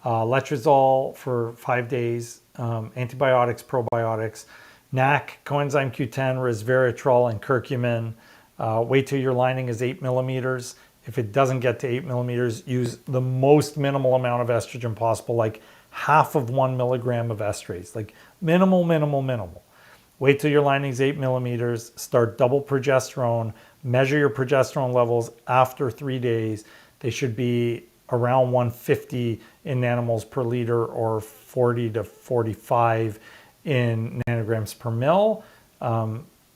letrozole for 5 days, antibiotics, probiotics, NAC, coenzyme Q10, resveratrol, and curcumin. Wait till your lining is 8 millimeters. If it doesn't get to 8 millimeters, use the most minimal amount of estrogen possible, like half of 1 milligram of estrase, like minimal. Wait till your lining's 8 millimeters, start double progesterone, measure your progesterone levels after 3 days. They should be around 150 in nanomoles per liter or 40 to 45 in nanograms per mil.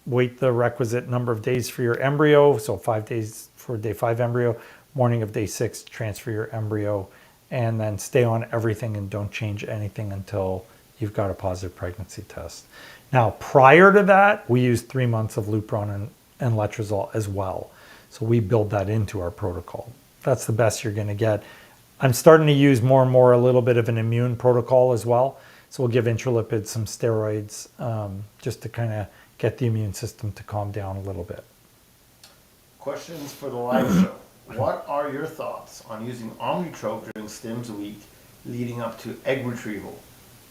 Wait the requisite number of days for your embryo, so 5 days for day 5 embryo, morning of day 6, transfer your embryo, and then stay on everything and don't change anything until you've got a positive pregnancy test. Now, prior to that, we use 3 months of Lupron and letrozole as well. So we build that into our protocol. That's the best you're going to get. I'm starting to use more and more a little bit of an immune protocol as well. So we'll give intralipids, some steroids, just to kind of get the immune system to calm down a little bit. Questions for the live show. What are your thoughts on using Omnitrope during STIMS week leading up to egg retrieval?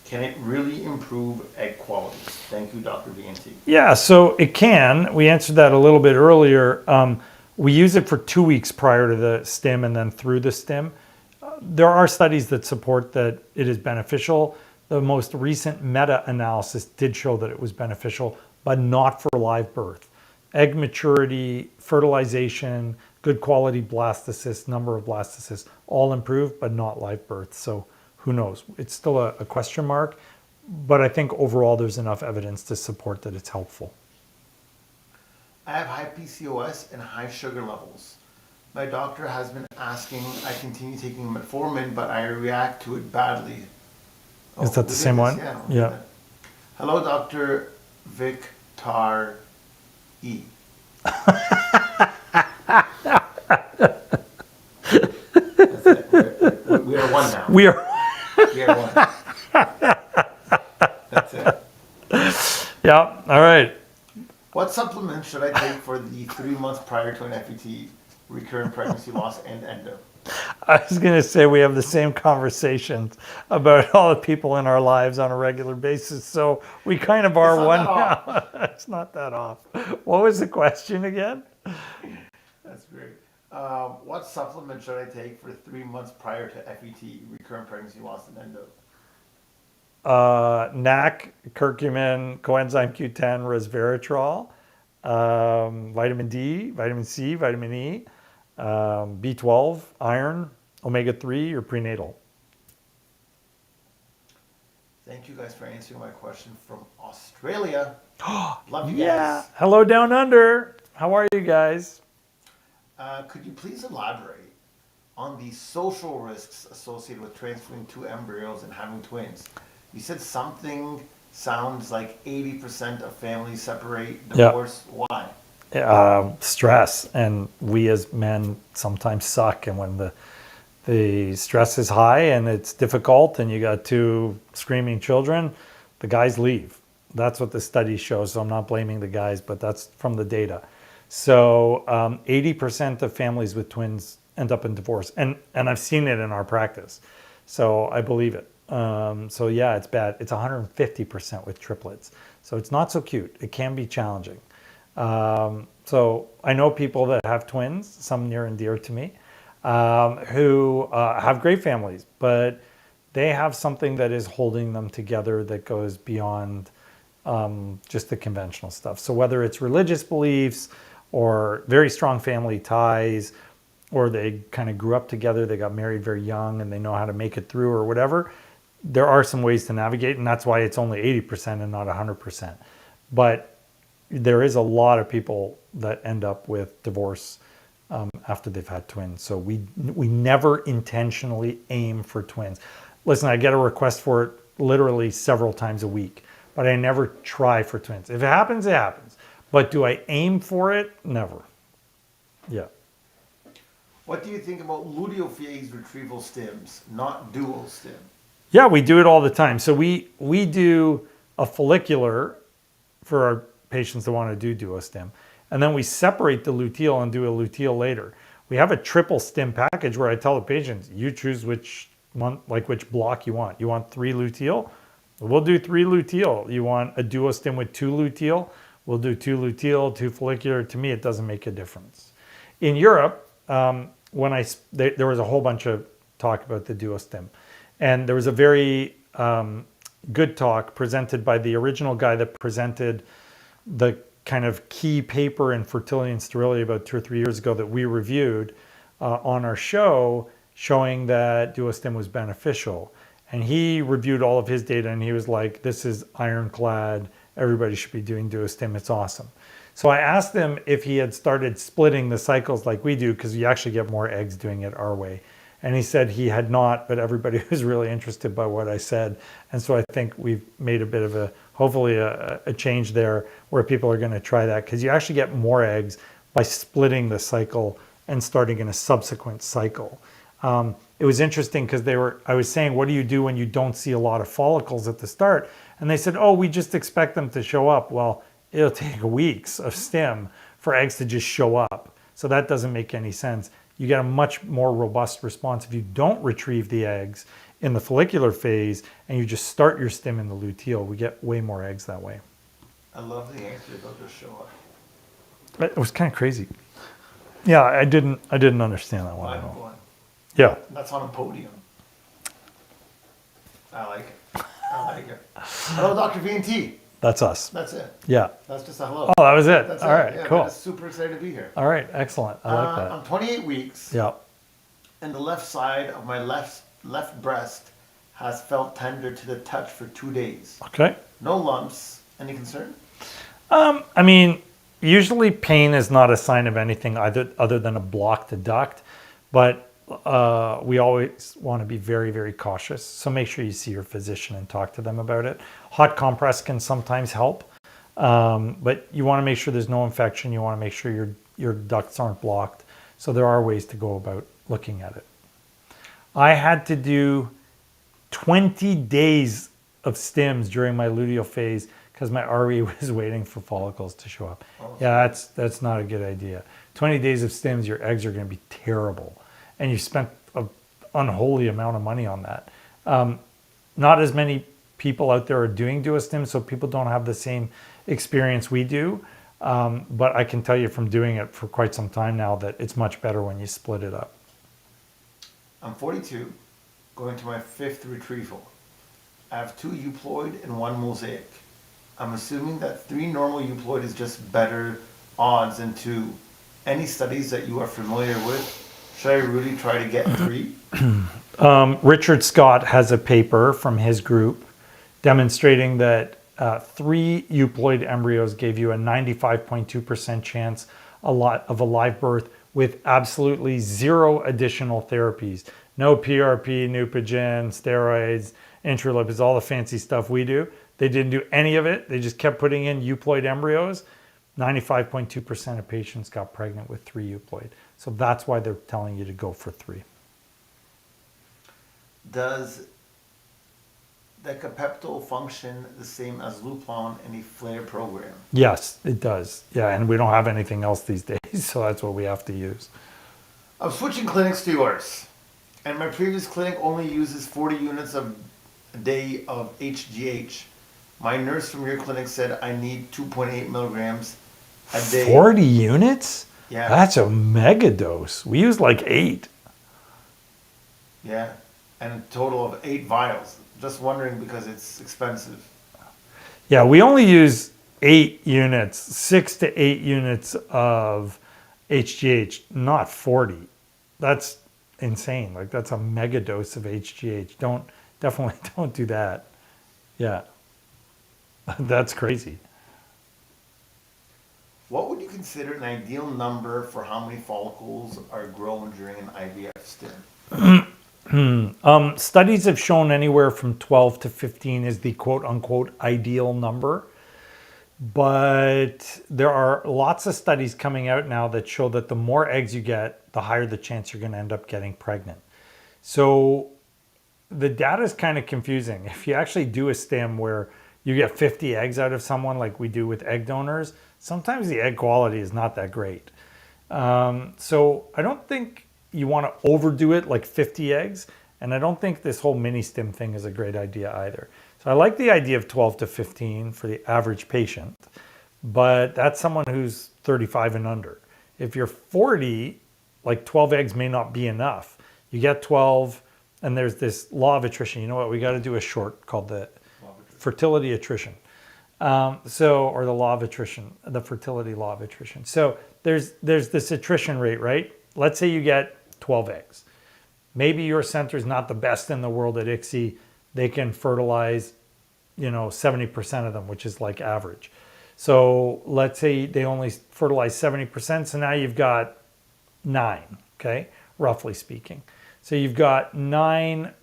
Can it really improve egg quality? Thank you, Dr. VNT. Yeah, so it can. We answered that a little bit earlier. We use it for 2 weeks prior to the stim and then through the stim. There are studies that support that it is beneficial. The most recent meta-analysis did show that it was beneficial, but not for live birth. egg maturity, fertilization, good quality blastocysts, number of blastocysts, all improved, but not live birth. So who knows? It's still a question mark, but I think overall there's enough evidence to support that it's helpful. I have high PCOS and high sugar levels. My doctor has been asking I continue taking metformin, but I react to it badly. Is that the same one? Yeah. Hello, Dr. Victor E. That's it. We are one now. We are. We are one. That's it. Yeah. All right. What supplements should I take for the 3 months prior to an FET, recurrent pregnancy loss, and endo? I was going to say we have the same conversations about all the people in our lives on a regular basis. So we kind of are one now. It's not that off. What was the question again? That's great. What supplement should I take for 3 months prior to FET, recurrent pregnancy loss, and endo? NAC, curcumin, coenzyme Q10, resveratrol, vitamin D, vitamin C, vitamin E, B12, iron, omega-3, your prenatal. Thank you guys for answering my question from Australia. Love you Yeah. guys. Hello down under. How are you guys? Could you please elaborate on the social risks associated with transferring 2 embryos and having twins? You said something sounds like 80% of families separate, divorce. Why? Stress, and we as men sometimes suck, and when the stress is high and it's difficult and you got 2 screaming children, the guys leave. That's what the study shows. So I'm not blaming the guys, but that's from the data. So 80% of families with twins end up in divorce, and I've seen it in our practice, so I believe it. So yeah, it's bad. It's 150% with triplets. So it's not so cute. It can be challenging. So I know people that have twins, some near and dear to me, who have great families, but they have something that is holding them together that goes beyond just the conventional stuff. So whether it's religious beliefs or very strong family ties, or they kind of grew up together, they got married very young and they know how to make it through or whatever, there are some ways to navigate, and that's why it's only 80% and not 100%. But there is a lot of people that end up with divorce after they've had twins. So we never intentionally aim for twins. Listen, I get a request for it literally several times a week, but I never try for twins. If it happens, it happens. But do I aim for it? Never. Yeah. What do you think about luteal-phase retrieval stims, not dual stim? Yeah, we do it all the time. So we do a follicular for our patients that want to do duostim, and then we separate the luteal and do a luteal later. We have a triple stim package where I tell the patients, you choose which one, like which block you want. You want 3 luteal? We'll do 3 luteal. You want a duostim with 2 luteal? We'll do 2 luteal, 2 follicular. To me, it doesn't make a difference. In Europe, there was a whole bunch of talk about the duostim. And there was a very good talk presented by the original guy that presented the kind of key paper in fertility and sterility about 2 or 3 years ago that we reviewed on our show, showing that duostim was beneficial. And he reviewed all of his data and he was like, this is ironclad. Everybody should be doing duostim. It's awesome. So I asked him if he had started splitting the cycles like we do, because you actually get more eggs doing it our way. And he said he had not, but everybody was really interested by what I said. And so I think we've made a bit of hopefully a change there where people are going to try that, because you actually get more eggs by splitting the cycle and starting in a subsequent cycle. It was interesting because I was saying, what do you do when you don't see a lot of follicles at the start? And they said, oh, we just expect them to show up. Well, it'll take weeks of stim for eggs to just show up. So that doesn't make any sense. You get a much more robust response if you don't retrieve the eggs in the follicular phase and you just start your stim in the luteal. We get way more eggs that way. I love the answer. They'll just show up. It was kind of crazy. Yeah, I didn't understand that one at all. One. Yeah. That's on a podium. I like it. I like it. Hello, Dr. VNT. That's us. That's it. Yeah. That's just a hello. Oh, that was it. That's All it. right, Yeah, cool. I'm just super excited to be here. All right, excellent. I like that. I'm 28 weeks, Yeah. and the left side of my left breast has felt tender to the touch for 2 days. Okay. No lumps. Any concern? I mean, usually pain is not a sign of anything other than a blocked duct, but we always want to be very, very cautious. So make sure you see your physician and talk to them about it. Hot compress can sometimes help, but you want to make sure there's no infection. You want to make sure your ducts aren't blocked. So there are ways to go about looking at it. I had to do 20 days of stims during my luteal phase because my RE was waiting for follicles to show up. Oh, Yeah, that's not a good idea. 20 days of stims, your eggs are going to be terrible. And you spent an unholy amount of money on that. Not as many people out there are doing Duostim, so people don't have the same experience we do. But I can tell you from doing it for quite some time now that it's much better when you split it up. I'm 42, going to my 5th retrieval. I have 2 euploid and 1 mosaic. I'm assuming that 3 normal euploid is just better odds than 2. Any studies that you are familiar with? Should I really try to get 3? Richard Scott has a paper from his group demonstrating that 3 euploid embryos gave you a 95.2% chance of a live birth with absolutely 0 additional therapies. No PRP, Neupogen, steroids, intralipids, all the fancy stuff we do. They didn't do any of it. They just kept putting in euploid embryos. 95.2% of patients got pregnant with 3 euploid. So that's why they're telling you to go for 3. Does Decapeptyl function the same as Lupron in a flare program? Yes, it does. Yeah, and we don't have anything else these days, so that's what we have to use. I'm switching clinics to yours, and my previous clinic only uses 40 units a day of HGH. My nurse from your clinic said I need 2.8 milligrams a day. 40 units? Yeah. That's a mega dose. We use like 8. Yeah, and a total of 8 vials. Just wondering because it's expensive. Yeah, we only use 8 units, 6 to 8 units of HGH, not 40. That's insane. Like that's a mega dose of HGH. Definitely don't do that. Yeah. That's crazy. What would you consider an ideal number for how many follicles are grown during an IVF stim? Studies have shown anywhere from 12 to 15 is the quote unquote ideal number. But there are lots of studies coming out now that show that the more eggs you get, the higher the chance you're going to end up getting pregnant. So the data is kind of confusing. If you actually do a stim where you get 50 eggs out of someone like we do with egg donors, sometimes the egg quality is not that great. So I don't think you want to overdo it like 50 eggs. And I don't think this whole mini stim thing is a great idea either. So I like the idea of 12 to 15 for the average patient, but that's someone who's 35 and under. If you're 40, like 12 eggs may not be enough. You get 12 and there's this law of attrition. You know what? We got to do a short called the fertility attrition. Or the law of attrition, the fertility law of attrition. So there's this attrition rate, right? Let's say you get 12 eggs. Maybe your center is not the best in the world at ICSI. They can fertilize, 70% of them, which is like average. So let's say they only fertilize 70%. So now you've got 9, okay, roughly speaking. So you've got 9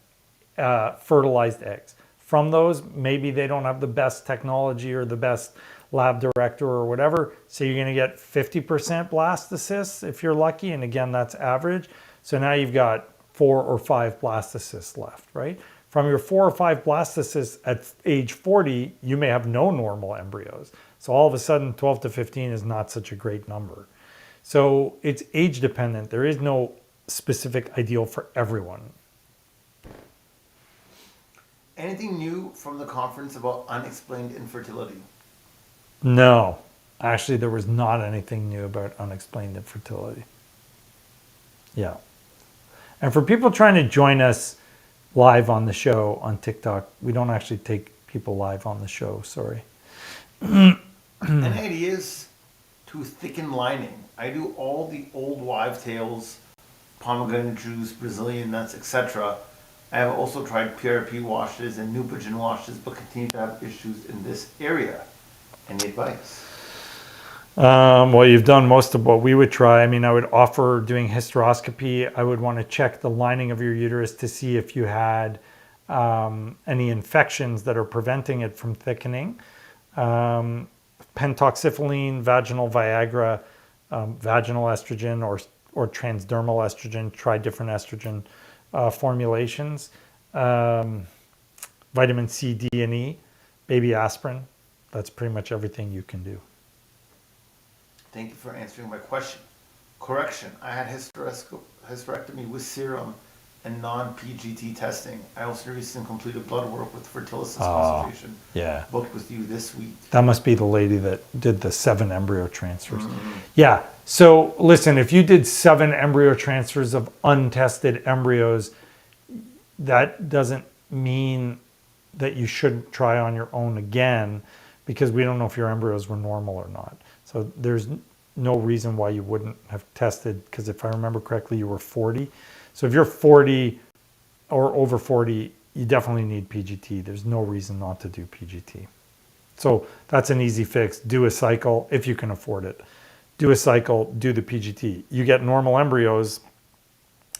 fertilized eggs. From those, maybe they don't have the best technology or the best lab director or whatever. So you're going to get 50% blastocysts if you're lucky. And again, that's average. So now you've got 4 or 5 blastocysts left, right? From your 4 or 5 blastocysts at age 40, you may have no normal embryos. So all of a sudden, 12 to 15 is not such a great number. So it's age dependent. There is no specific ideal for everyone. Anything new from the conference about unexplained infertility? No, actually, there was not anything new about unexplained infertility. Yeah. And for people trying to join us live on the show on TikTok, we don't actually take people live on the show, sorry. Any ideas to thicken lining? I do all the old wives' tales, pomegranate juice, Brazilian nuts, etc. I have also tried PRP washes and Neupogen washes, but continue to have issues in this area. Any advice? Well, you've done most of what we would try. I mean, I would offer doing hysteroscopy. I would want to check the lining of your uterus to see if you had any infections that are preventing it from thickening. Pentoxifylline, vaginal Viagra, vaginal estrogen, or transdermal estrogen. Try different estrogen formulations. Vitamin C, D, and E, baby aspirin. That's pretty much everything you can do. Thank you for answering my question. Correction, I had hysterectomy with serum and non-PGT testing. I also recently completed blood work with Fertility consultation. Yeah. Booked with you this week. That must be the lady that did the 7 embryo transfers. Yeah. So listen, if you did 7 embryo transfers of untested embryos, that doesn't mean that you shouldn't try on your own again, because we don't know if your embryos were normal or not. So there's no reason why you wouldn't have tested, because if I remember correctly, you were 40. So if you're 40 or over 40, you definitely need PGT. There's no reason not to do PGT. So that's an easy fix. Do a cycle if you can afford it. Do a cycle, do the PGT. You get normal embryos,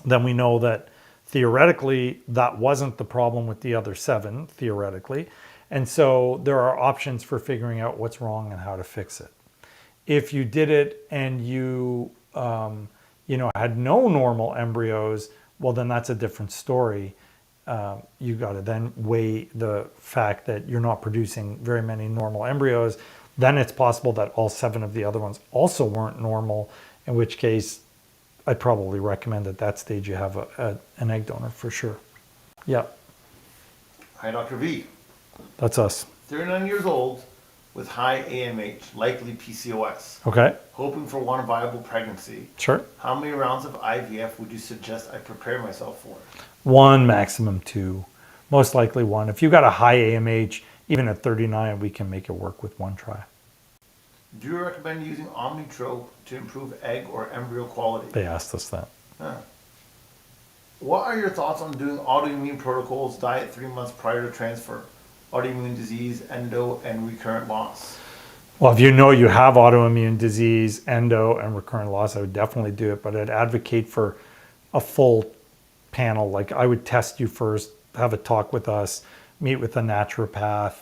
then we know that theoretically that wasn't the problem with the other 7, theoretically. And so there are options for figuring out what's wrong and how to fix it. If you did it and you had no normal embryos, well, then that's a different story. You got to then weigh the fact that you're not producing very many normal embryos. Then it's possible that all 7 of the other ones also weren't normal, in which case I'd probably recommend at that stage you have an egg donor for sure. Yeah. Hi, Dr. V. That's us. 39 years old with high AMH, likely PCOS. Okay. Hoping for one viable pregnancy. Sure. How many rounds of IVF would you suggest I prepare myself for? 1, maximum 2. Most likely 1. If you got a high AMH, even at 39, we can make it work with 1 try. Do you recommend using Omnitrope to improve egg or embryo quality? They asked us that. What are your thoughts on doing autoimmune protocols, diet 3 months prior to transfer? Autoimmune disease, endo, and recurrent loss. Well, if you know you have autoimmune disease, endo, and recurrent loss, I would definitely do it, but I'd advocate for a full panel. Like, I would test you first, have a talk with us, meet with a naturopath,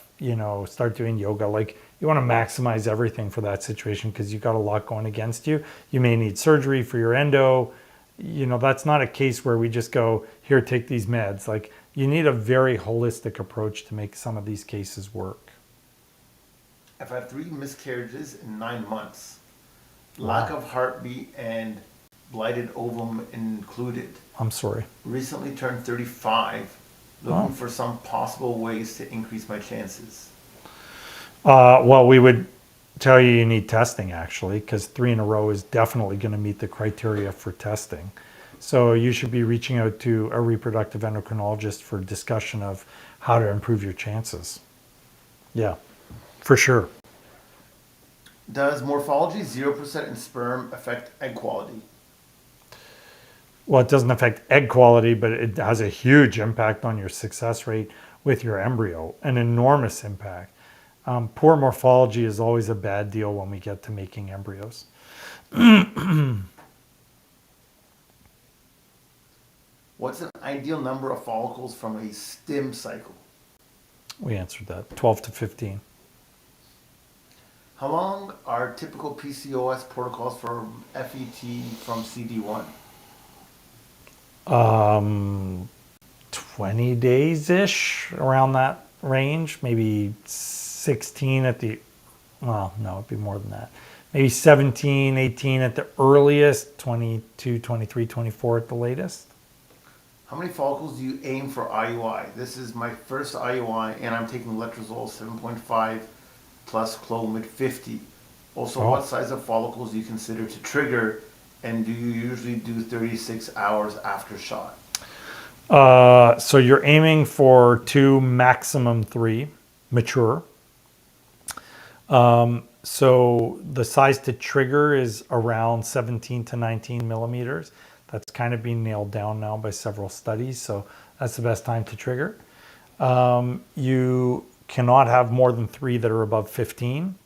start doing yoga. Like, you want to maximize everything for that situation because you've got a lot going against you. You may need surgery for your endo. That's not a case where we just go, here, take these meds. Like, you need a very holistic approach to make some of these cases work. I've had 3 miscarriages in 9 months. Lack of heartbeat and blighted ovum included. I'm sorry. Recently turned 35. Looking for some possible ways to increase my chances. Well, we would tell you need testing, actually, because 3 in a row is definitely going to meet the criteria for testing. So you should be reaching out to a reproductive endocrinologist for discussion of how to improve your chances. Yeah, for sure. Does morphology 0% in sperm affect egg quality? Well, it doesn't affect egg quality, but it has a huge impact on your success rate with your embryo, an enormous impact. Poor morphology is always a bad deal when we get to making embryos. What's an ideal number of follicles from a stim cycle? We answered that, 12 to 15. How long are typical PCOS protocols for FET from CD1? 20 days-ish, around that range, maybe 16 at the, well, no, it'd be more than that. Maybe 17, 18 at the earliest, 22, 23, 24 at the latest. How many follicles do you aim for IUI? This is my first IUI, and I'm taking letrozole 7.5 plus clomid 50. Also, what size of follicles do you consider to trigger, and do you usually do 36 hours after shot? So you're aiming for 2, maximum 3, mature. So the size to trigger is around 17 to 19 millimeters. That's kind of being nailed down now by several studies. So that's the best time to trigger. You cannot have more than 3 that are above 15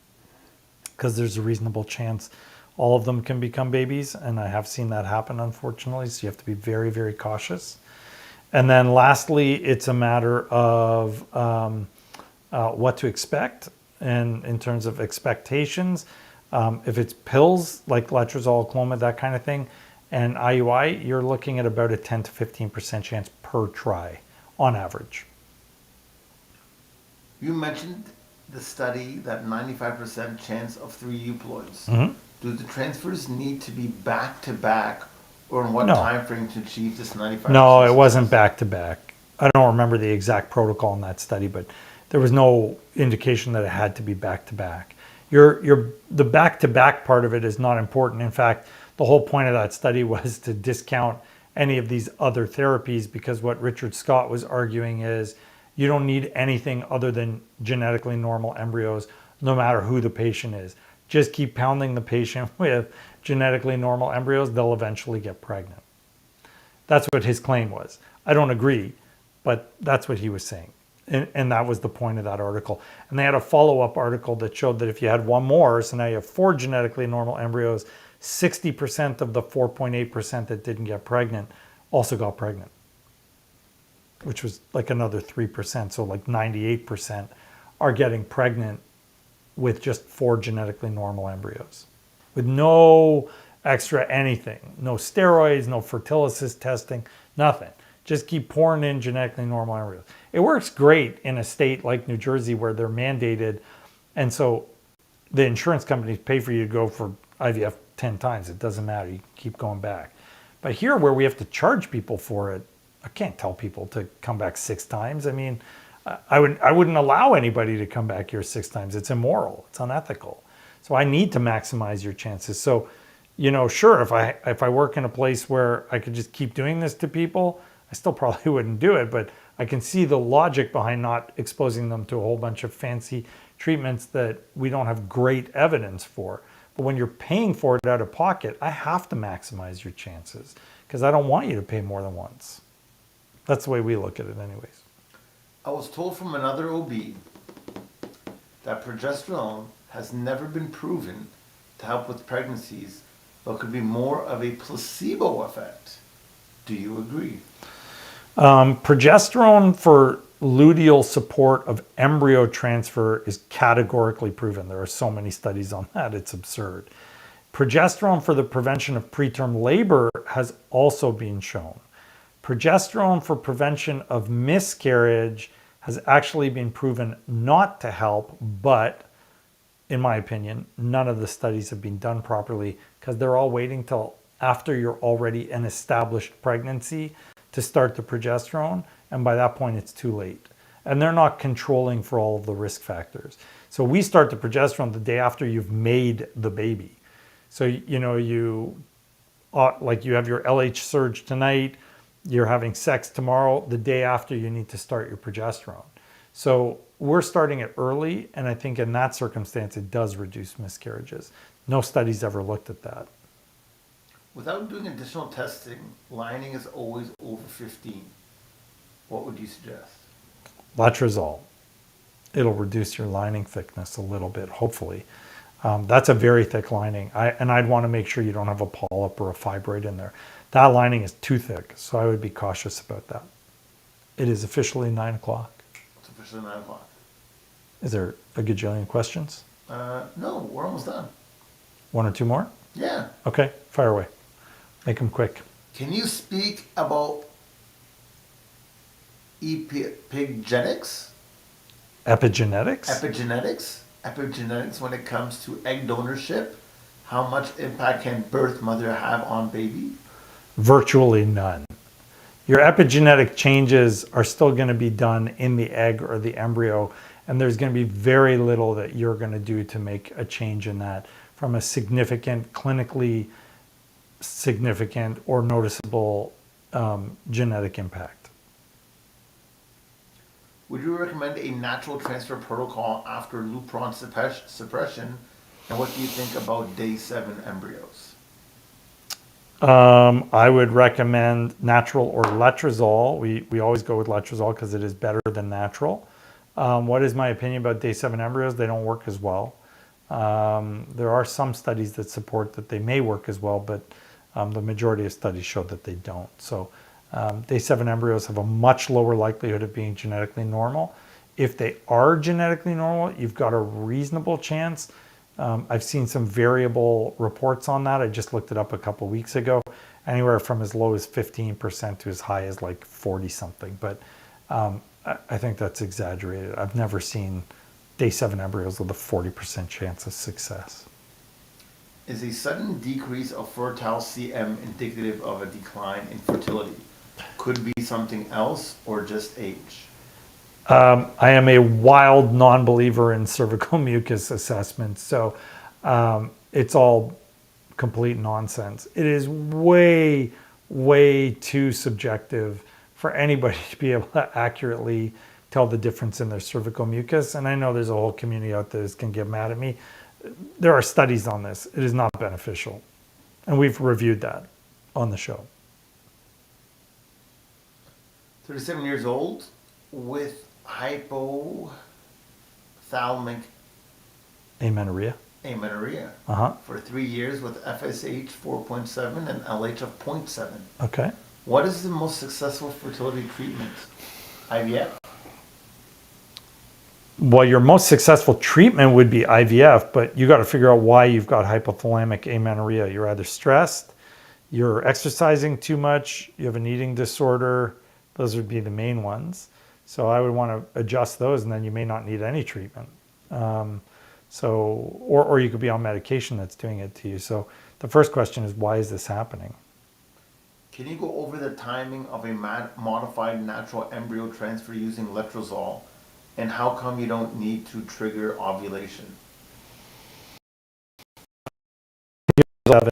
because there's a reasonable chance all of them can become babies. And I have seen that happen, unfortunately. So you have to be very, very cautious. And then lastly, it's a matter of what to expect. And in terms of expectations, if it's pills like letrozole, Clomid, that kind of thing, and IUI, you're looking at about a 10 to 15% chance per try on average. You mentioned the study that 95% chance of 3 euploids. Mm-hmm. Do the transfers need to be back to back, or in what No. time frame to achieve this 95%? No, it wasn't back to back. I don't remember the exact protocol in that study, but there was no indication that it had to be back to back. The back to back part of it is not important. In fact, the whole point of that study was to discount any of these other therapies, because what Richard Scott was arguing is you don't need anything other than genetically normal embryos, no matter who the patient is. Just keep pounding the patient with genetically normal embryos, they'll eventually get pregnant. That's what his claim was. I don't agree, but that's what he was saying. And that was the point of that article. And they had a follow-up article that showed that if you had one more, so now you have 4 genetically normal embryos, 60% of the 4.8% that didn't get pregnant also got pregnant, which was like another 3%. So like 98% are getting pregnant with just 4 genetically normal embryos, with no extra anything, no steroids, no fertility testing, nothing. Just keep pouring in genetically normal embryos. It works great in a state like New Jersey where they're mandated, and so the insurance companies pay for you to go for IVF 10 times. It doesn't matter. You keep going back. But here, where we have to charge people for it, I can't tell people to come back 6 times. I mean, I wouldn't allow anybody to come back here 6 times. It's immoral. It's unethical. So I need to maximize your chances. So, sure, if I work in a place where I could just keep doing this to people, I still probably wouldn't do it. But I can see the logic behind not exposing them to a whole bunch of fancy treatments that we don't have great evidence for. But when you're paying for it out of pocket, I have to maximize your chances because I don't want you to pay more than once. That's the way we look at it anyways. I was told from another OB that progesterone has never been proven to help with pregnancies, but could be more of a placebo effect. Do you agree? Progesterone for luteal support of embryo transfer is categorically proven. There are so many studies on that, it's absurd. Progesterone for the prevention of preterm labor has also been shown. Progesterone for prevention of miscarriage has actually been proven not to help, but in my opinion, none of the studies have been done properly because they're all waiting till after you're already an established pregnancy to start the progesterone, and by that point it's too late. And they're not controlling for all of the risk factors. So we start the progesterone the day after you've made the baby. So you have your LH surge tonight, you're having sex tomorrow, the day after you need to start your progesterone. So we're starting it early, and I think in that circumstance it does reduce miscarriages. No studies ever looked at that. Without doing additional testing, lining is always over 15. What would you suggest? Letrozole. It'll reduce your lining thickness a little bit, hopefully. That's a very thick lining. I'd want to make sure you don't have a polyp or a fibroid in there. That lining is too thick, so I would be cautious about that. It is officially 9 o'clock. It's officially 9 o'clock. Is there a gajillion questions? No, we're almost done. 1 or 2 more? Yeah. Okay, fire away. Make them quick. Can you speak about epigenetics? Epigenetics? Epigenetics when it comes to egg donorship. How much impact can birth mother have on baby? Virtually none. Your epigenetic changes are still going to be done in the egg or the embryo, and there's going to be very little that you're going to do to make a change in that from a significant, clinically significant or noticeable genetic impact. Would you recommend a natural transfer protocol after Lupron suppression? And what do you think about day 7 embryos? I would recommend natural or letrozole. We always go with letrozole because it is better than natural. What is my opinion about day 7 embryos? They don't work as well. There are some studies that support that they may work as well, but the majority of studies show that they don't. So day 7 embryos have a much lower likelihood of being genetically normal. If they are genetically normal, you've got a reasonable chance. I've seen some variable reports on that. I just looked it up a couple weeks ago. Anywhere from as low as 15% to as high as like 40 something. But I think that's exaggerated. I've never seen day 7 embryos with a 40% chance of success. Is a sudden decrease of fertile CM indicative of a decline in fertility? Could be something else or just age? I am a wild non-believer in cervical mucus assessments, so it's all complete nonsense. It is way, way too subjective for anybody to be able to accurately tell the difference in their cervical mucus. And I know there's a whole community out there that can get mad at me. There are studies on this. It is not beneficial. And we've reviewed that on the show. 37 years old with hypothalamic Amenorrhea. For 3 years with FSH 4.7 and LH of 0.7. Okay. What is the most successful fertility treatment? IVF? Well, your most successful treatment would be IVF, but you got to figure out why you've got hypothalamic amenorrhea. You're either stressed, you're exercising too much, you have an eating disorder. Those would be the main ones. So I would want to adjust those, and then you may not need any treatment. Or you could be on medication that's doing it to you. So the first question is, why is this happening? Can you go over the timing of a modified natural embryo transfer using letrozole? And how come you don't need to trigger ovulation? Monitor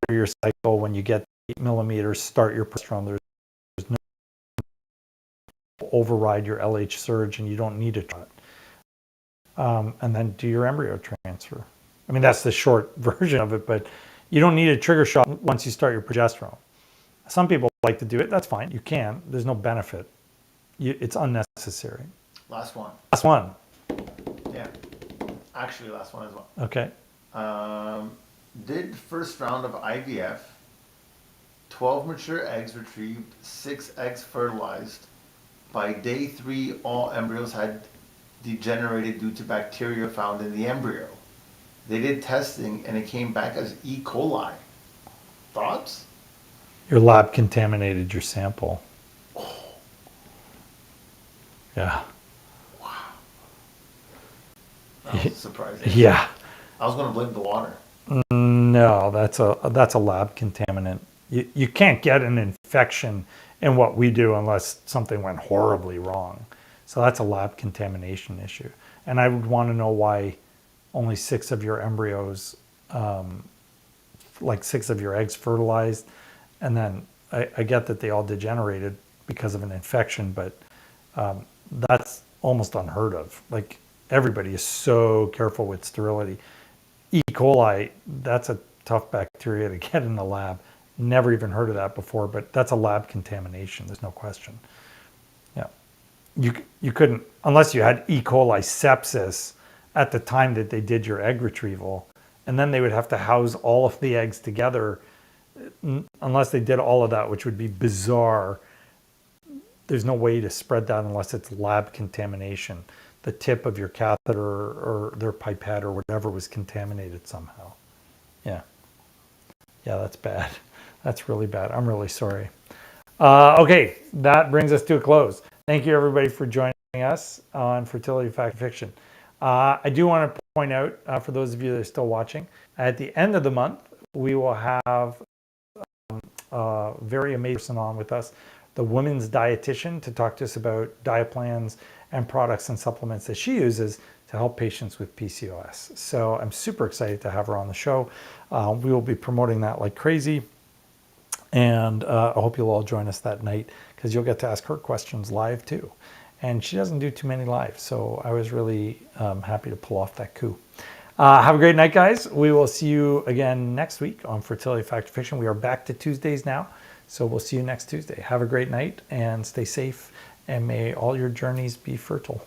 your cycle when you get 8 millimeters, start your progesterone. There's no override your LH surge, and you don't need a shot. And then do your embryo transfer. I mean, that's the short version of it, but you don't need a trigger shot once you start your progesterone. Some people like to do it. That's fine. You can. There's no benefit. It's unnecessary. Last one. Last one. Yeah. Actually, last one as well. Okay. Did first round of IVF, 12 mature eggs retrieved, 6 eggs fertilized. By day 3, all embryos had degenerated due to bacteria found in the embryo. They did testing and it came back as E. coli. Thoughts? Your lab contaminated your sample. Oh. Yeah. Wow. That was surprising. Yeah. I was going to blame the water. No, that's a lab contaminant. You can't get an infection in what we do unless something went horribly wrong. So that's a lab contamination issue. And I would want to know why only 6 of your embryos, like 6 of your eggs fertilized. And then I get that they all degenerated because of an infection, but that's almost unheard of. Like, everybody is so careful with sterility. E. coli, that's a tough bacteria to get in the lab. Never even heard of that before, but that's a lab contamination. There's no question. Yeah. You couldn't, unless you had E. coli sepsis at the time that they did your egg retrieval, and then they would have to house all of the eggs together. Unless they did all of that, which would be bizarre, there's no way to spread that unless it's lab contamination. The tip of your catheter or their pipette or whatever was contaminated somehow. Yeah. Yeah, that's bad. That's really bad. I'm really sorry. Okay, that brings us to a close. Thank you, everybody, for joining us on Fertility Fact and Fiction. I do want to point out, for those of you that are still watching, at the end of the month, we will have a very amazing person on with us, the women's dietitian, to talk to us about diet plans and products and supplements that she uses to help patients with PCOS. So I'm super excited to have her on the show. We will be promoting that like crazy. And I hope you'll all join us that night, because you'll get to ask her questions live too. and she doesn't do too many lives. So I was really happy to pull off that coup. Have a great night, guys. We will see you again next week on Fertility Fact or Fiction. We are back to Tuesdays now, so we'll see you next Tuesday. Have a great night and stay safe, and may all your journeys be fertile.